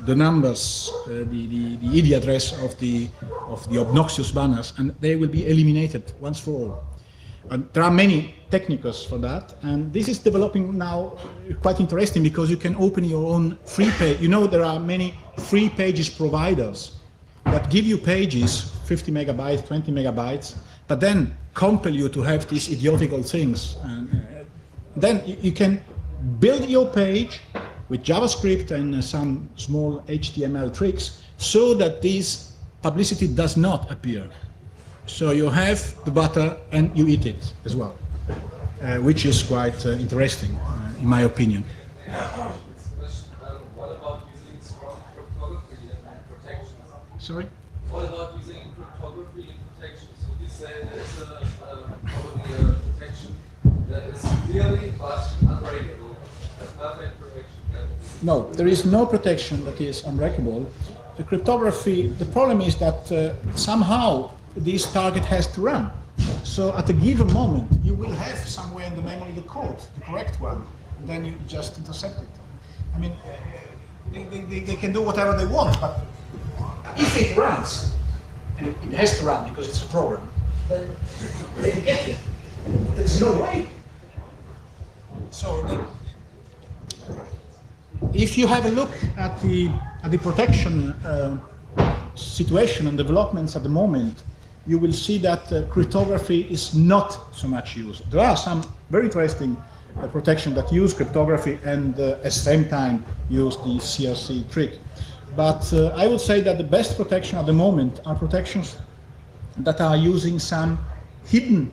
the numbers, the ID address of the obnoxious banners, and they will be eliminated once for all. And there are many techniques for that, and this is developing now quite interesting because you can open your own free page. You know, there are many free pages providers that give you pages, 50 megabytes, 20 megabytes, but then compel you to have these idiotical things. And then you can build your page with JavaScript and some small HTML tricks so that this publicity does not appear. So you have the butter and you eat it as well, which is quite interesting, in my opinion. What about using strong cryptography and protection? Sorry? What about using cryptography and protection? So you say there's probably a protection that is clearly but unbreakable, a perfect protection. No, there is no protection that is unbreakable. The cryptography, the problem is that somehow this target has to run. So at a given moment, you will have somewhere in the memory the code, the correct one, and then you just intercept it. I mean, they can do whatever they want, but if it runs, and it has to run because it's a program, then they get it. There's no way. So if you have a look at the protection situation and developments at the moment, you will see that cryptography is not so much used. There are some very interesting protection that use cryptography and at the same time use the CRC trick. But I would say that the best protection at the moment are protections that are using some hidden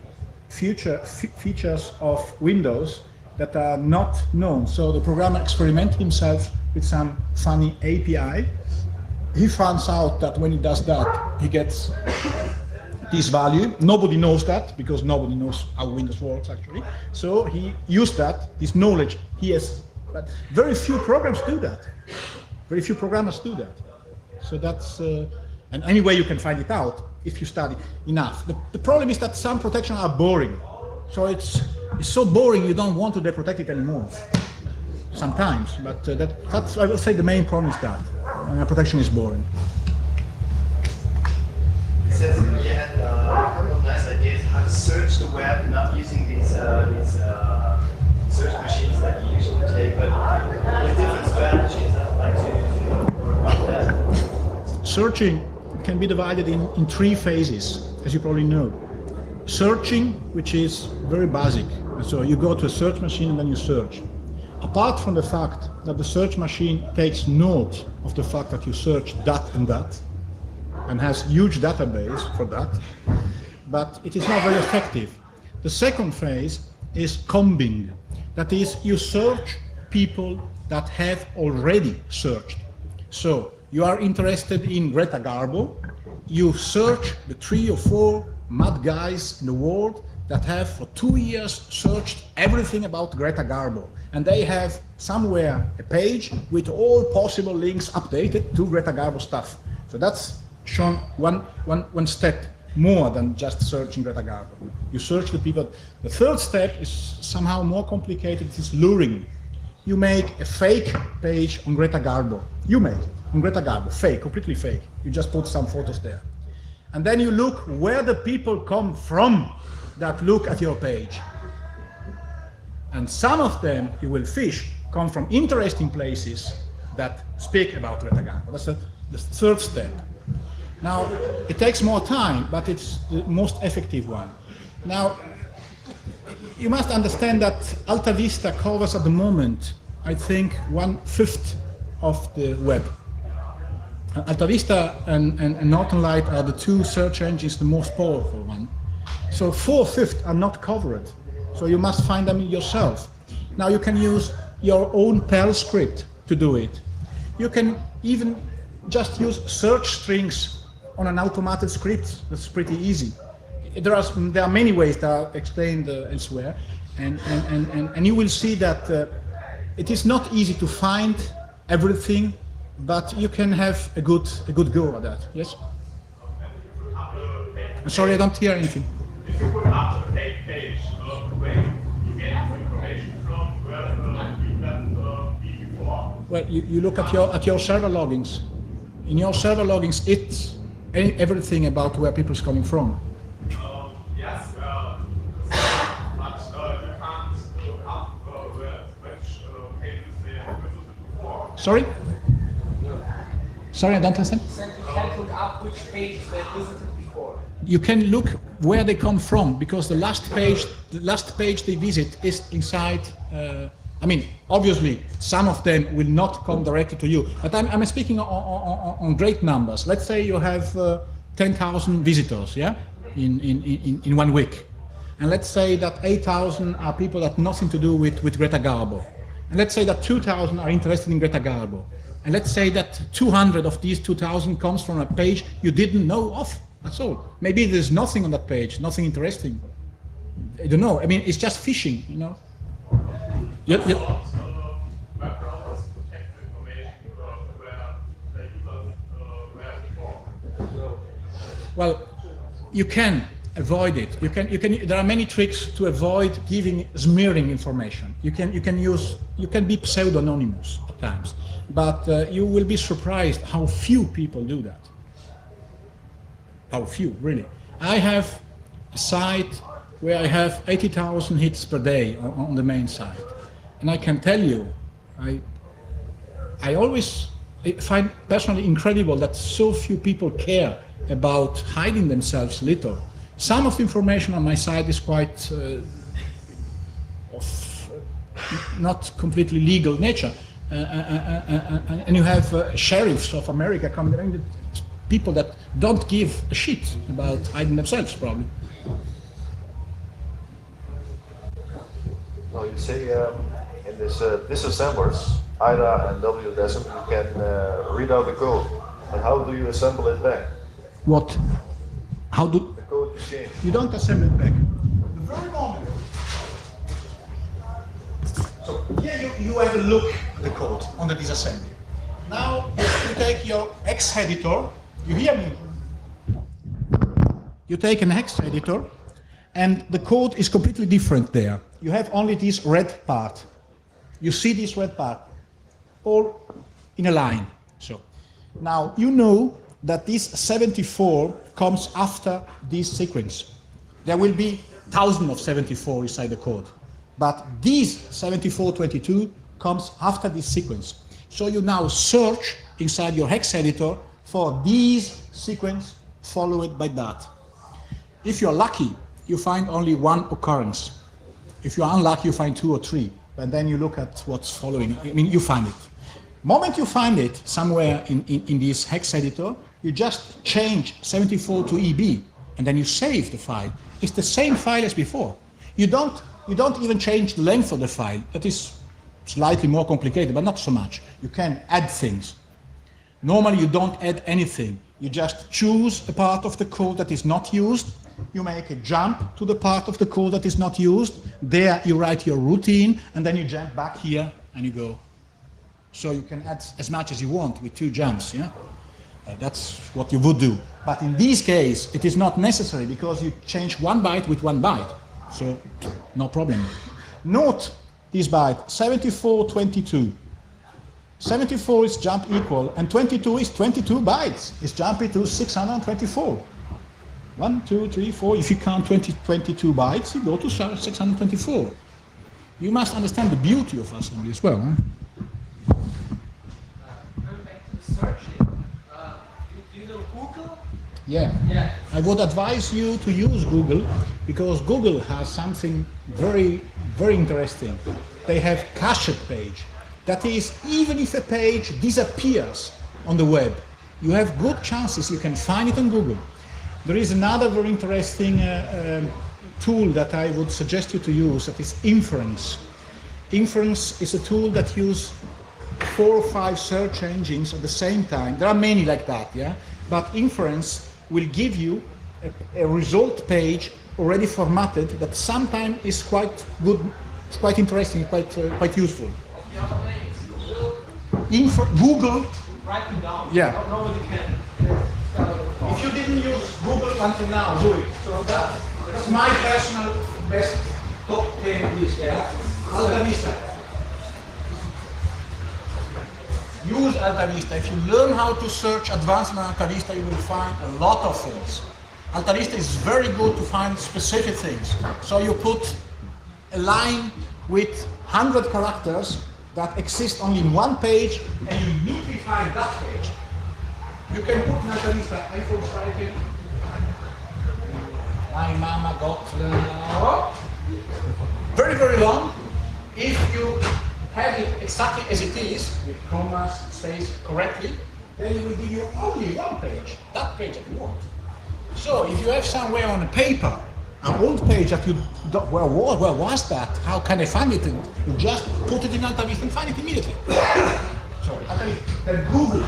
features of Windows that are not known. So the programmer experimented himself with some funny API. He finds out that when he does that, he gets this value. Nobody knows that because nobody knows how Windows works actually. So he used that, this knowledge he has, but very few programs do that. Very few programmers do that. So that's, and anyway you can find it out if you study enough. The problem is that some protections are boring. So it's so boring you don't want to deprotect it anymore. Sometimes, but that's, I will say the main problem is that protection is boring. It says you had a couple of nice ideas how to search the web, not using these search machines that you usually take, but with different strategies. I'd like to work on that. Searching can be divided in three phases, as you probably know. Searching, which is very basic. So you go to a search machine and then you search. Apart from the fact that the search machine takes note of the fact that you search that and has huge database for that, but it is not very effective. The second phase is combing. That is, you search people that have already searched. So you are interested in Greta Garbo, you search the 3 or 4 mad guys in the world that have for 2 years searched everything about Greta Garbo. And they have somewhere a page with all possible links updated to Greta Garbo stuff. So that's shown one step more than just searching Greta Garbo. You search the people. The third step is somehow more complicated. It is luring. You make a fake page on Greta Garbo. You make it on Greta Garbo, fake, completely fake. You just put some photos there. And then you look where the people come from that look at your page. And some of them, you will fish, come from interesting places that speak about Greta Garbo. That's the third step. Now, it takes more time, but it's the most effective one. Now, you must understand that Alta Vista covers at the moment, I think, 1/5 of the web. Alta Vista and Northern Light are the two search engines, the most powerful one. So 4/5 are not covered. So you must find them yourself. Now you can use your own Perl script to do it. You can even just use search strings on an automated script. That's pretty easy. There are many ways that are explained elsewhere, and you will see that it is not easy to find everything, but you can have a good go at that. Yes. I'm sorry, I don't hear anything. If you put up a fake page, where you get information from where you can be before. Well, you look at your server loggings. In your server loggings, it's everything about where people is coming from. Yes, but you can't look up which pages they have visited before. Sorry? Sorry, I don't understand. You can't look up which page they visited before. You can look where they come from, because the last page they visit is inside. I mean, obviously, some of them will not come directly to you, but I'm speaking on great numbers. Let's say you have 10,000 visitors, yeah, in 1 week, and let's say that 8,000 are people that have nothing to do with Greta Garbo, and let's say that 2,000 are interested in Greta Garbo, and let's say that 200 of these 2,000 comes from a page you didn't know of. That's all. Maybe there's nothing on that page, nothing interesting. I don't know. I mean, it's just phishing, you know. Web browsers protect information where the users were before. Well, you can avoid it. You can. There are many tricks to avoid giving smearing information. You can be pseudo-anonymous at times, but you will be surprised how few people do that. How few, really. I have a site where I have 80,000 hits per day on the main site. And I can tell you, I always I find personally incredible that so few people care about hiding themselves little. Some of the information on my site is quite not completely legal nature. And you have sheriffs of America coming in, people that don't give a shit about hiding themselves, probably. No, you say in this disassemblers, IDA and WDASM, you can read out the code. And how do you assemble it back? What? How do? The code you change. You don't assemble it back. The very moment. So here you have a look at the code on the disassembly. Now you take your hex editor. You hear me? You take an hex editor, and the code is completely different there. You have only this red part. You see this red part, all in a line. So now you know that this 74 comes after this sequence. There will be thousands of 74 inside the code, but this 7422 comes after this sequence. So you now search inside your hex editor for this sequence followed by that. If you're lucky, you find only one occurrence. If you're unlucky, you find 2 or 3, and then you look at what's following. I mean, you find it. Moment you find it somewhere in this hex editor, you just change 74 to EB, and then you save the file. It's the same file as before. You don't even change the length of the file. That is slightly more complicated, but not so much. You can add things. Normally, you don't add anything. You just choose a part of the code that is not used. You make a jump to the part of the code that is not used. There, you write your routine, and then you jump back here, and you go. So you can add as much as you want with 2 jumps, yeah? That's what you would do. But in this case, it is not necessary because you change 1 byte with 1 byte. So no problem. Note this byte, 7422. 74 is jump equal, and 22 is 22 bytes. It's jumping to 624. 1, 2, 3, 4. If you count 22 bytes, you go to 624. You must understand the beauty of assembly as well. Huh? Going back to searching, do you know Google? Yeah. I would advise you to use Google because Google has something very, very interesting. They have cached page. That is, even if a page disappears on the web, you have good chances you can find it on Google. There is another very interesting tool that I would suggest you to use, that is inference. Inference is a tool that uses 4 or 5 search engines at the same time. There are many like that, yeah? But inference will give you a result page already formatted that sometimes is quite good, it's quite interesting, quite useful. Google. Write them down. Yeah. Nobody can. If you didn't use Google until now, do it. So that's my personal best top 10 list. Yeah. Alta Vista. Use Alta Vista. If you learn how to search advanced on Alta Vista, you will find a lot of things. Alta Vista is very good to find specific things. So you put a line with 100 characters that exist only in one page, and you immediately find that page. You can put in Alta Vista, Einführungsstreichen. My mama got very, very long. If you have it exactly as it is, with commas, space correctly, then it will give you only one page, that page that you want. So if you have somewhere on a paper, an old page that you don't, where was that? How can I find it? And you just put it in Alta Vista and find it immediately. Sorry, then Google.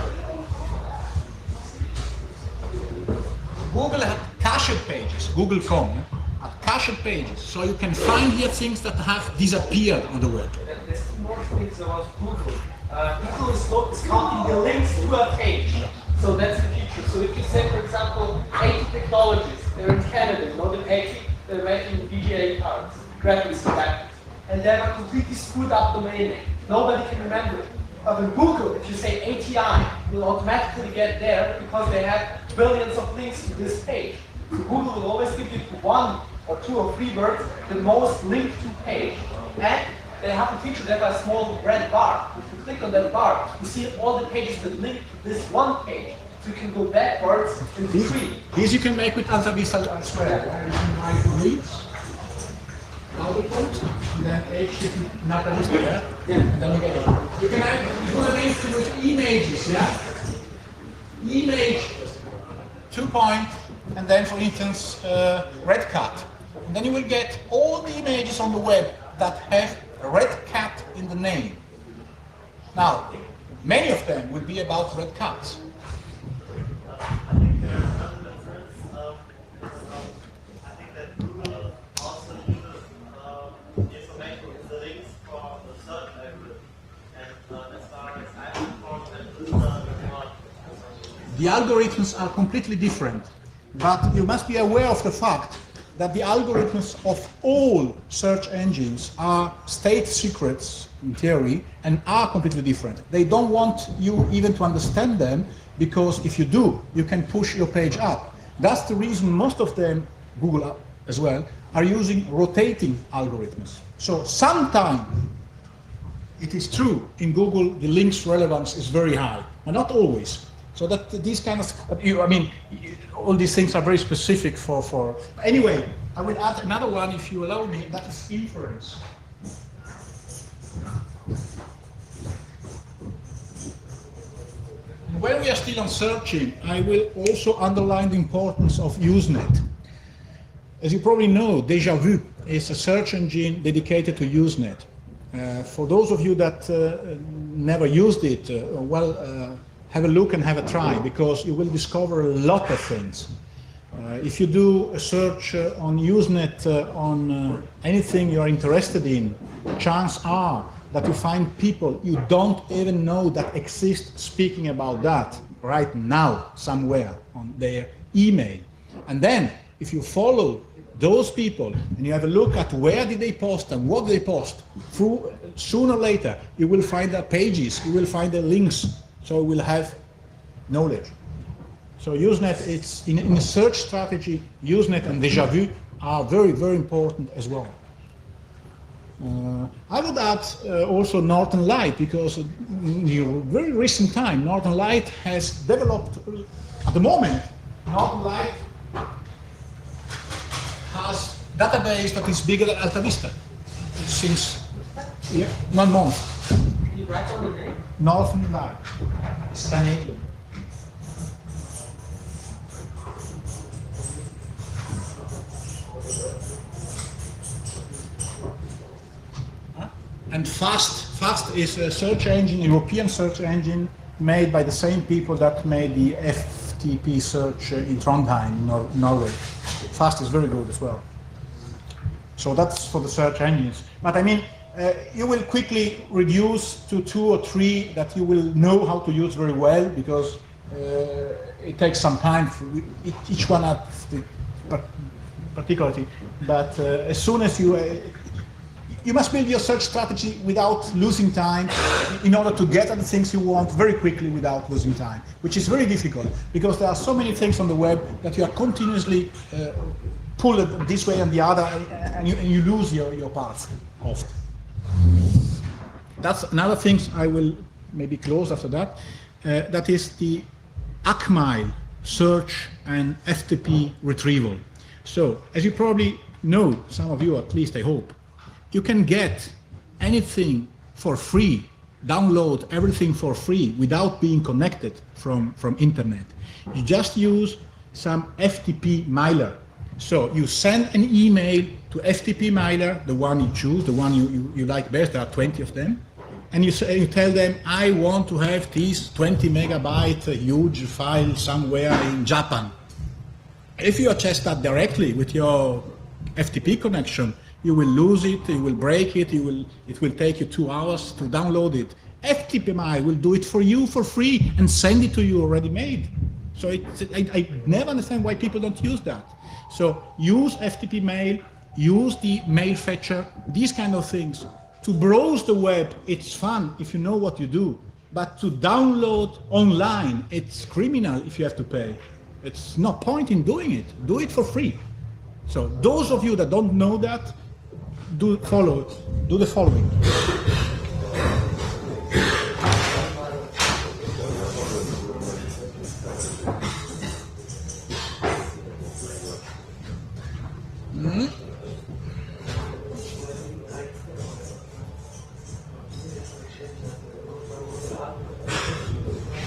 Google had cached pages, Google.com, had cached pages, so you can find here things that have disappeared on the web. There's 2 more things about Google. Google is counting the links to a page. So that's the feature. So if you say, for example, 80 technologies, they're in Canada, not in 80, they're making VGA cards, graphics compatible. And they have a completely screwed up domain name. Nobody can remember it. But in Google, if you say ATI, you'll automatically get there because they have billions of links to this page. So Google will always give you 1 or 2 or 3 words, the most linked to page. And they have a feature that has a small red bar. If you click on that bar, you see all the pages that link to this one page. So you can go backwards in the tree. These you can make with AltaVista as well. You can write reads, and then HTTP, not AltaVista, yeah? And then you get it. You can have anything with images, yeah? Image, 2 point, and then for instance, red cat. And then you will get all the images on the web that have a red cat in the name. Now, many of them will be about red cats. I think there's another difference. I think that Google also uses information with the links for the search algorithm. And as far as I'm informed, that is not. The algorithms are completely different, but you must be aware of the fact that the algorithms of all search engines are state secrets in theory and are completely different. They don't want you even to understand them, because if you do, you can push your page up. That's the reason most of them, Google as well, are using rotating algorithms. So sometimes it is true in Google the links relevance is very high, but not always. So that these kind of, all these things are very specific for. Anyway, I will add another one if you allow me, that is inference. When we are still on searching, I will also underline the importance of Usenet. As you probably know, Déjà Vu is a search engine dedicated to Usenet. For those of you that never used it, have a look and have a try, because you will discover a lot of things. If you do a search on Usenet on anything you're interested in, chances are that you find people you don't even know that exist speaking about that right now somewhere on their email. And then if you follow those people and you have a look at where did they post and what they post, through sooner or later you will find their pages, you will find their links, so you will have knowledge. So Usenet, it's in a search strategy, Usenet and Déjà Vu are very, very important as well. I would add also Northern Light, because in very recent time, Northern Light has developed, at the moment, Northern Light has database that is bigger than AltaVista since 1 month. Can you write on the name? Northern Light. It's Canadian. And Fast is a search engine, European search engine, made by the same people that made the FTP search in Trondheim, Norway. Fast is very good as well. So that's for the search engines. But you will quickly reduce to 2 or 3 that you will know how to use very well, because it takes some time for each one at the particularity. But as soon as you must build your search strategy without losing time, in order to get at the things you want very quickly without losing time, which is very difficult, because there are so many things on the web that you are continuously pulled this way and the other, and you lose your path often. That's another thing I will maybe close after that. That is the ACMI search and FTP retrieval. So, as you probably know, some of you at least, I hope, you can get anything for free, download everything for free without being connected from internet. You just use some FTP mailer. So you send an email to FTP mailer, the one you choose, the one you like best, there are 20 of them, and you tell them, I want to have this 20 megabyte huge file somewhere in Japan. If you attach that directly with your FTP connection, you will lose it, you will break it, it will take you 2 hours to download it. FTPMI will do it for you for free and send it to you already made. So I never understand why people don't use that. So use FTP mail, use the mail fetcher, these kind of things. To browse the web, it's fun if you know what you do. But to download online, it's criminal if you have to pay. It's no point in doing it. Do it for free. So those of you that don't know that, do the following.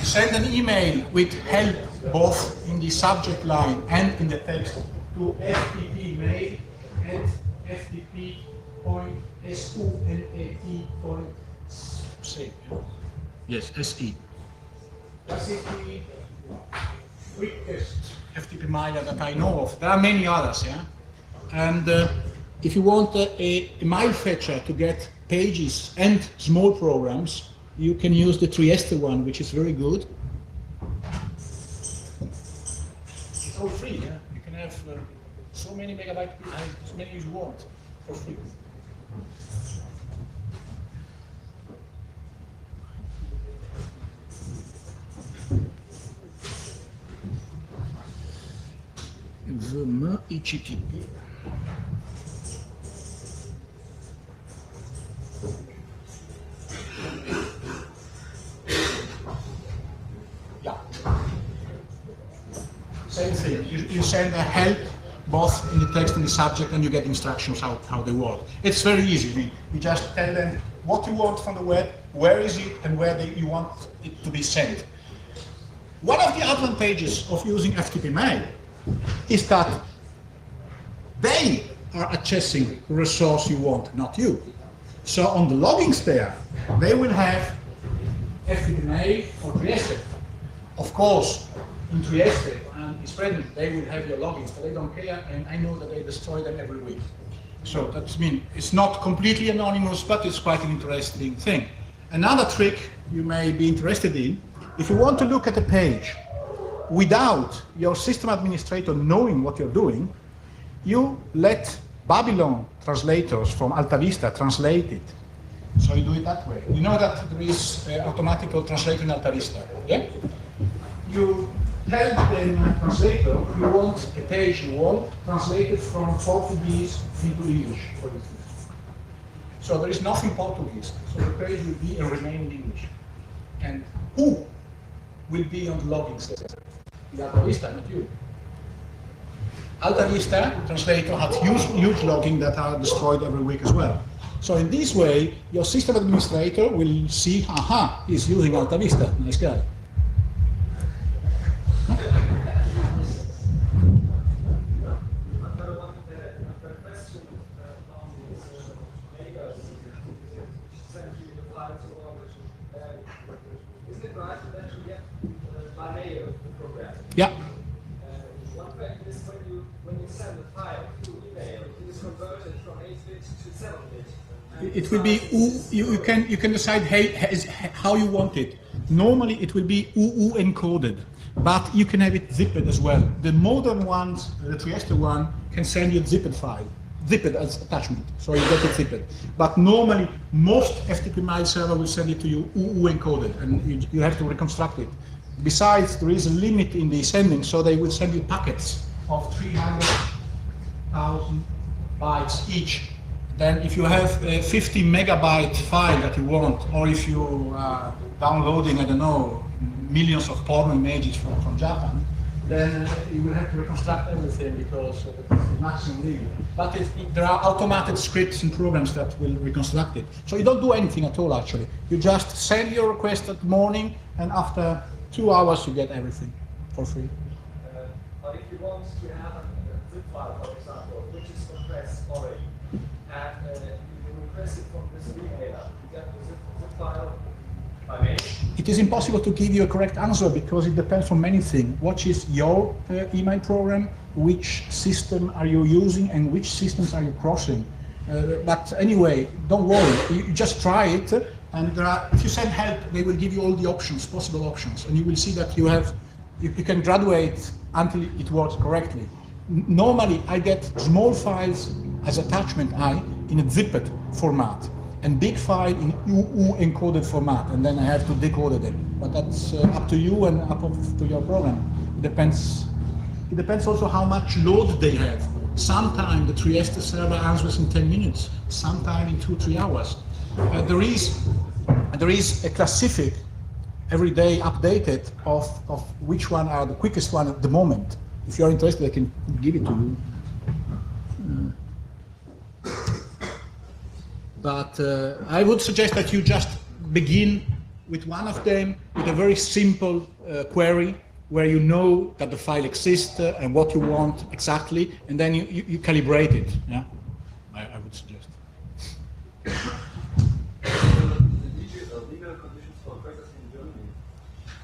Send an email with help both in the subject line and in the text to ftpmail@ftp.sunat.se. Yes, SE. That is the quickest FTP mailer that I know of. There are many others, yeah? And if you want a mail fetcher to get pages and small programs, you can use the Trieste one, which is very good. It's all free, yeah? You can have so many megabytes, as many as you want, for free. HTTP. Yeah. Same thing. You send a help both in the text and the subject, and you get instructions how they work. It's very easy. You just tell them what you want from the web, where is it, and where you want it to be sent. One of the advantages of using FTP mail is that they are accessing the resource you want, not you. So on the logins there, they will have FTP mail or Trieste. Of course, in Trieste and in Sweden, they will have your logins, but they don't care, and I know that they destroy them every week. So that means it's not completely anonymous, but it's quite an interesting thing. Another trick you may be interested in, if you want to look at a page without your system administrator knowing what you're doing, you let Babylon translators from AltaVista translate it. So you do it that way. You know that there is automatic translator in AltaVista, yeah? You tell the translator you want a page you want translated from Portuguese into English, for instance. So there is nothing Portuguese, so the page will be and remain in English. And who will be on the login system? The AltaVista, not you. AltaVista translator has huge logging that are destroyed every week as well. So in this way, your system administrator will see, aha, he's using AltaVista, nice guy. Yeah. One question is when you send a file to email, it is converted from 8-bit to 7-bit. It will be you can decide how you want it. Normally it will be UU encoded, but you can have it zipped as well. The modern ones, the Trieste one, can send you a zipped file, zipped as attachment, so you get it zipped. But normally most FTP mail server will send it to you UU encoded, and you have to reconstruct it. Besides, there is a limit in the sending, so they will send you packets of 300,000 bytes each. Then if you have a 50 megabyte file that you want, or if you are downloading, I don't know, millions of porn images from Japan, then you will have to reconstruct everything because it's the maximum limit. But there are automated scripts and programs that will reconstruct it. So you don't do anything at all, actually. You just send your request at morning, and after 2 hours you get everything for free. But if you want to have a zip file, for example, which is compressed already, and you request it from this retailer, you get the zip file by mail? It is impossible to give you a correct answer because it depends on many things. What is your email program, which system are you using, and which systems are you crossing? But anyway, don't worry, you just try it. And if you send help, they will give you all the options, possible options, and you will see that you can graduate until it works correctly. Normally, I get small files as attachment in a zipped format, and big file in UU encoded format, and then I have to decode them. But that's up to you and up to your program. It depends also how much load they have. Sometimes the Trieste server answers in 10 minutes, sometimes in 2-3 hours. There is a classific every day updated of which one are the quickest one at the moment. If you're interested, I can give it to you. But I would suggest that you just begin with one of them with a very simple query where you know that the file exists and what you want exactly, and then you calibrate it. Yeah, I would suggest.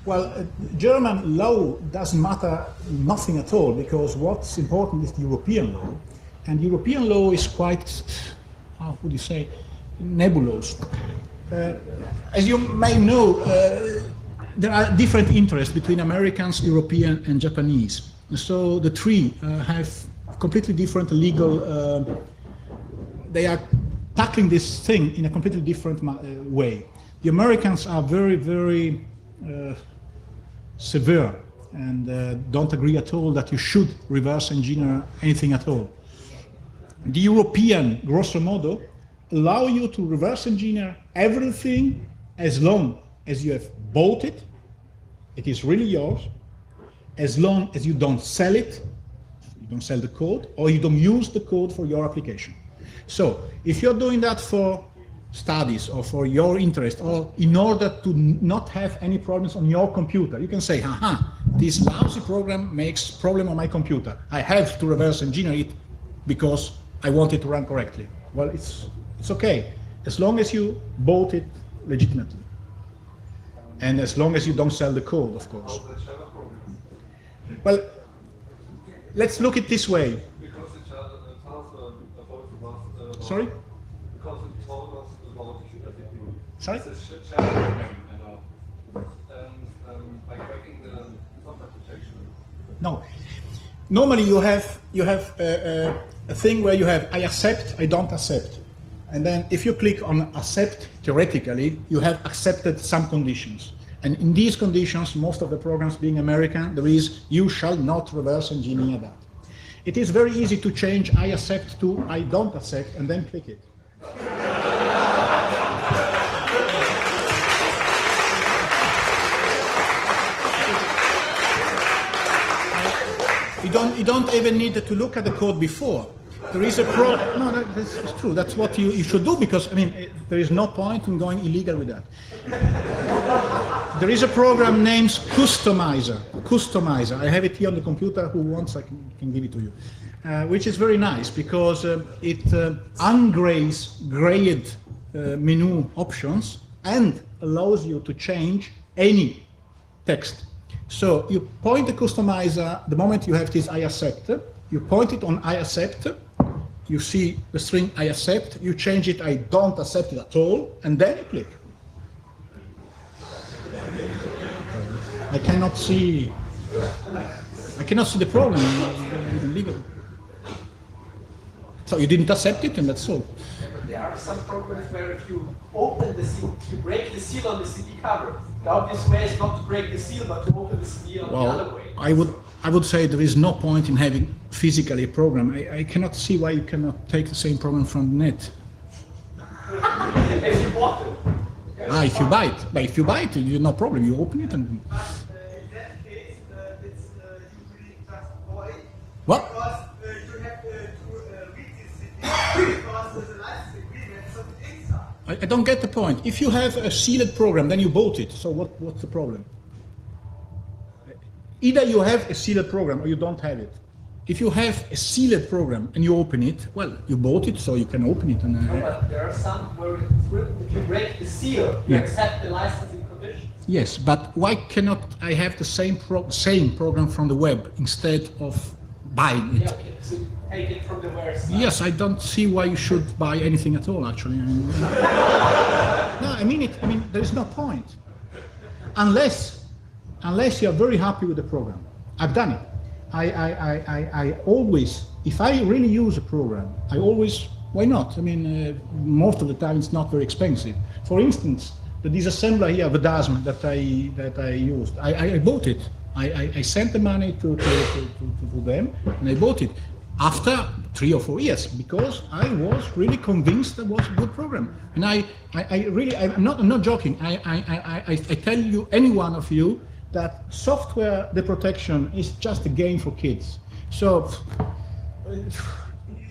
Well, German law doesn't matter nothing at all, because what's important is the European law, and European law is quite, how would you say, nebulous. As you may know, there are different interests between Americans, European, and Japanese. So the three have completely different legal, they are tackling this thing in a completely different way. The Americans are very, very severe and don't agree at all that you should reverse engineer anything at all. The European, grosso modo, allow you to reverse engineer everything as long as you have bought it, it is really yours, as long as you don't sell it, you don't sell the code, or you don't use the code for your application. So if you're doing that for studies or for your interest, or in order to not have any problems on your computer, you can say, haha, this lousy program makes problem on my computer. I have to reverse engineer it because I want it to run correctly. Well, it's okay, as long as you bought it legitimately. And as long as you don't sell the code, of course. Well, let's look at it this way. Sorry? Sorry? No. Normally you have a thing where you have I accept, I don't accept. And then if you click on accept, theoretically, you have accepted some conditions. And in these conditions, most of the programs being American, there is you shall not reverse engineer that. It is very easy to change I accept to I don't accept and then click it. You don't even need to look at the code before. There is a no, that's true. That's what you should do, because I mean there is no point in going illegal with that. There is a program named Customizer. Customizer. I have it here on the computer. Who wants, I can give it to you. Which is very nice because it ungrays grayed menu options and allows you to change any text. So you point the customizer the moment you have this I accept. You point it on I accept. You see the string I accept, you change it I don't accept it at all, and then you click. I cannot see the problem even legally. So you didn't accept it, and that's all. There are some programs where if you open the seal, you break the seal on the CD cover. The obvious way is not to break the seal, but to open the CD on the other way. I would say there is no point in having physically a program. I cannot see why you cannot take the same program from the net. If you bought it. If you buy it. But if you buy it, you no problem. You open it and... In that case, it's usually just void. What? Because you have to read this CD because there's a license agreement, so it's inside. I don't get the point. If you have a sealed program, then you bought it. So what's the problem? Either you have a sealed program or you don't have it. If you have a sealed program and you open it, well, you bought it, so you can open it. And, no, but there are some where it's written, if you break the seal, you accept the licensing conditions. Yes, but why cannot I have the same program from the web instead of buying it? Yeah, okay. So you take it from the website. Yes, I don't see why you should buy anything at all, actually. No, I mean, there is no point. Unless you are very happy with the program. I've done it. I always, if I really use a program, I always, why not? I mean, most of the time it's not very expensive. For instance, the disassembler here, the DASM that I used, I bought it. I sent the money to them and I bought it. after 3 or 4 years, because I was really convinced it was a good program. And I really, I'm not joking. I tell you, any one of you, that software the protection is just a game for kids. So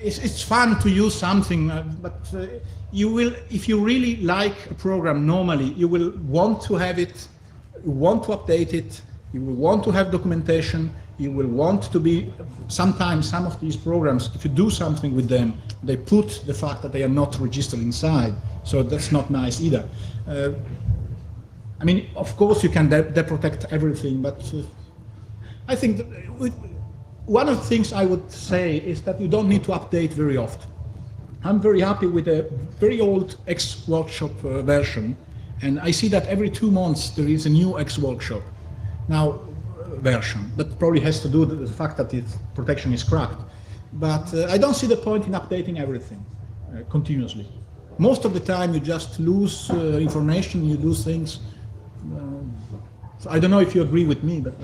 it's fun to use something, but you will, if you really like a program normally, you will want to have it, you want to update it, you will want to have documentation, you will want to be, sometimes some of these programs, if you do something with them, they put the fact that they are not registered inside, so that's not nice either. I mean, of course you can deprotect everything, but I think that one of the things I would say is that you don't need to update very often. I'm very happy with a very old X-Workshop version, and I see that every 2 months there is a new X-Workshop now version. That probably has to do with the fact that its protection is cracked. But I don't see the point in updating everything continuously. Most of the time you just lose information, you lose things. So I don't know if you agree with me, but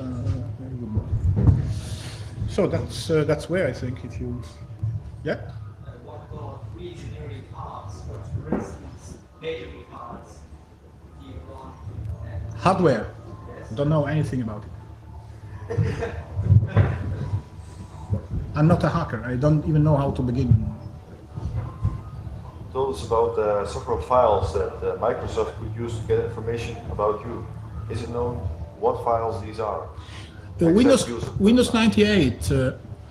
so that's where I think if you, yeah. What about re-engineering parts, for instance, battery parts? Do you want Hardware. Don't know anything about it. I'm not a hacker. I don't even know how to begin. Told us about several files that Microsoft could use to get information about you. Is it known what files these are? Windows 98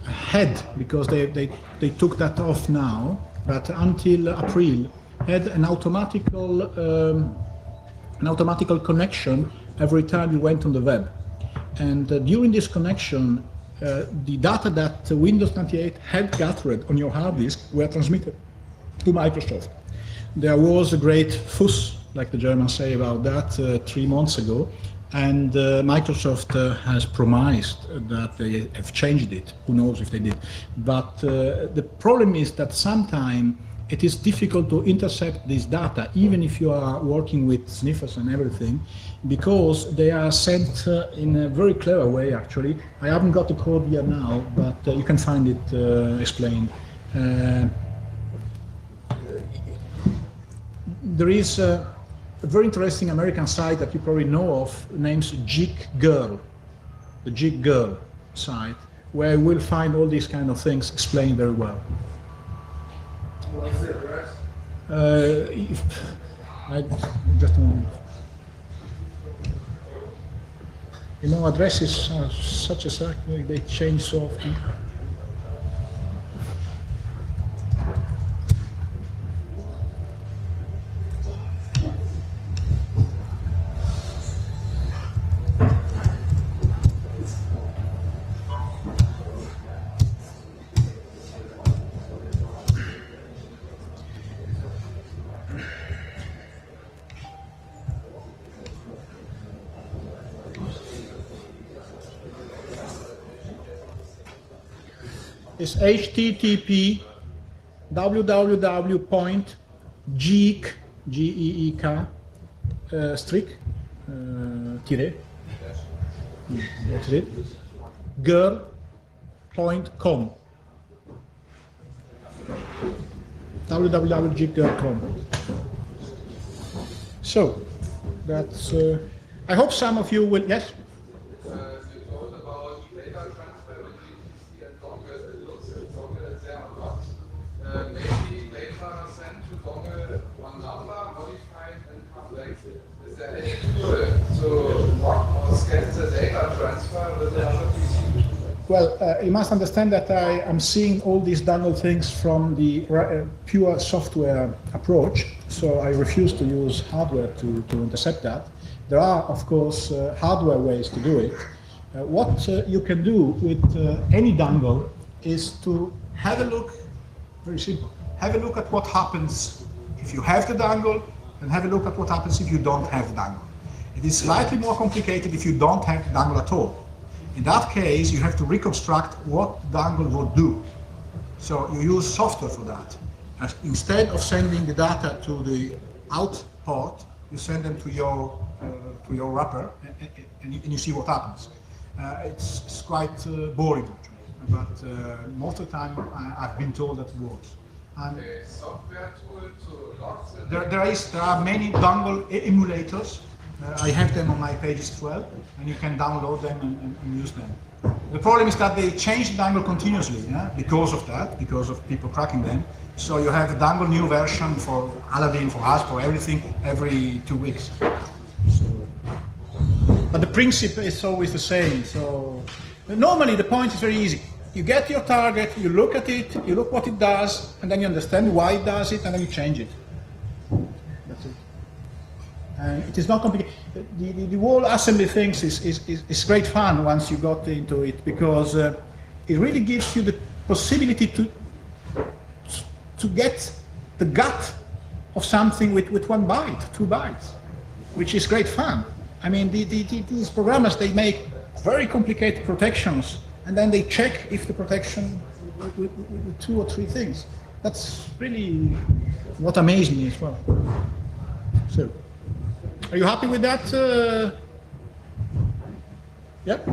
had, because they took that off now, but until April had an automatical connection every time you went on the web. And during this connection, the data that Windows 98 had gathered on your hard disk were transmitted to Microsoft. There was a great fuss, like the Germans say, about that 3 months ago, and Microsoft has promised that they have changed it. Who knows if they did. But the problem is that sometimes it is difficult to intercept this data, even if you are working with sniffers and everything, because they are sent in a very clever way, actually. I haven't got the code here now, but you can find it explained. There is a very interesting American site that you probably know of, named Jig Girl, the Jig Girl site, where you will find all these kind of things explained very well. What's the address? Just a moment. You know, addresses are such a cycle, they change so often. Is http www.geek girl.com www.geekgirl.com. So that's I hope some of you will, yes. Maybe data sent to dongle one number, modified and calculated. Is there any tool to lock or scan the data transfer with the other PC? Well, you must understand that I am seeing all these dangle things from the pure software approach, so I refuse to use hardware to intercept that. There are, of course, hardware ways to do it. What you can do with any dangle is to have a look. Very simple. Have a look at what happens if you have the dangle, and have a look at what happens if you don't have the dangle. It is slightly more complicated if you don't have the dangle at all. In that case, you have to reconstruct what dangle would do. So you use software for that. Instead of sending the data to the out port, you send them to your wrapper, and you see what happens. It's quite boring, actually. but most of the time I've been told that it works. And A software tool to lock the there are many dongle emulators. I have them on my pages as well, and you can download them and use them. The problem is that they change the dongle continuously, because of that, because of people cracking them. So you have a dongle new version for Aladdin, for us, for everything, every 2 weeks. So, but the principle is always the same. So normally the point is very easy. You get your target, you look at it, you look what it does, and then you understand why it does it, and then you change it. That's it. And it is not complicated. The whole assembly things is great fun once you got into it, because it really gives you the possibility to get the gut of something with 1 byte, 2 bytes, which is great fun. I mean, these programmers, they make very complicated protections, and then they check if the protection with 2 or 3 things. That's really what amazed me as well. So, are you happy with that? Yep.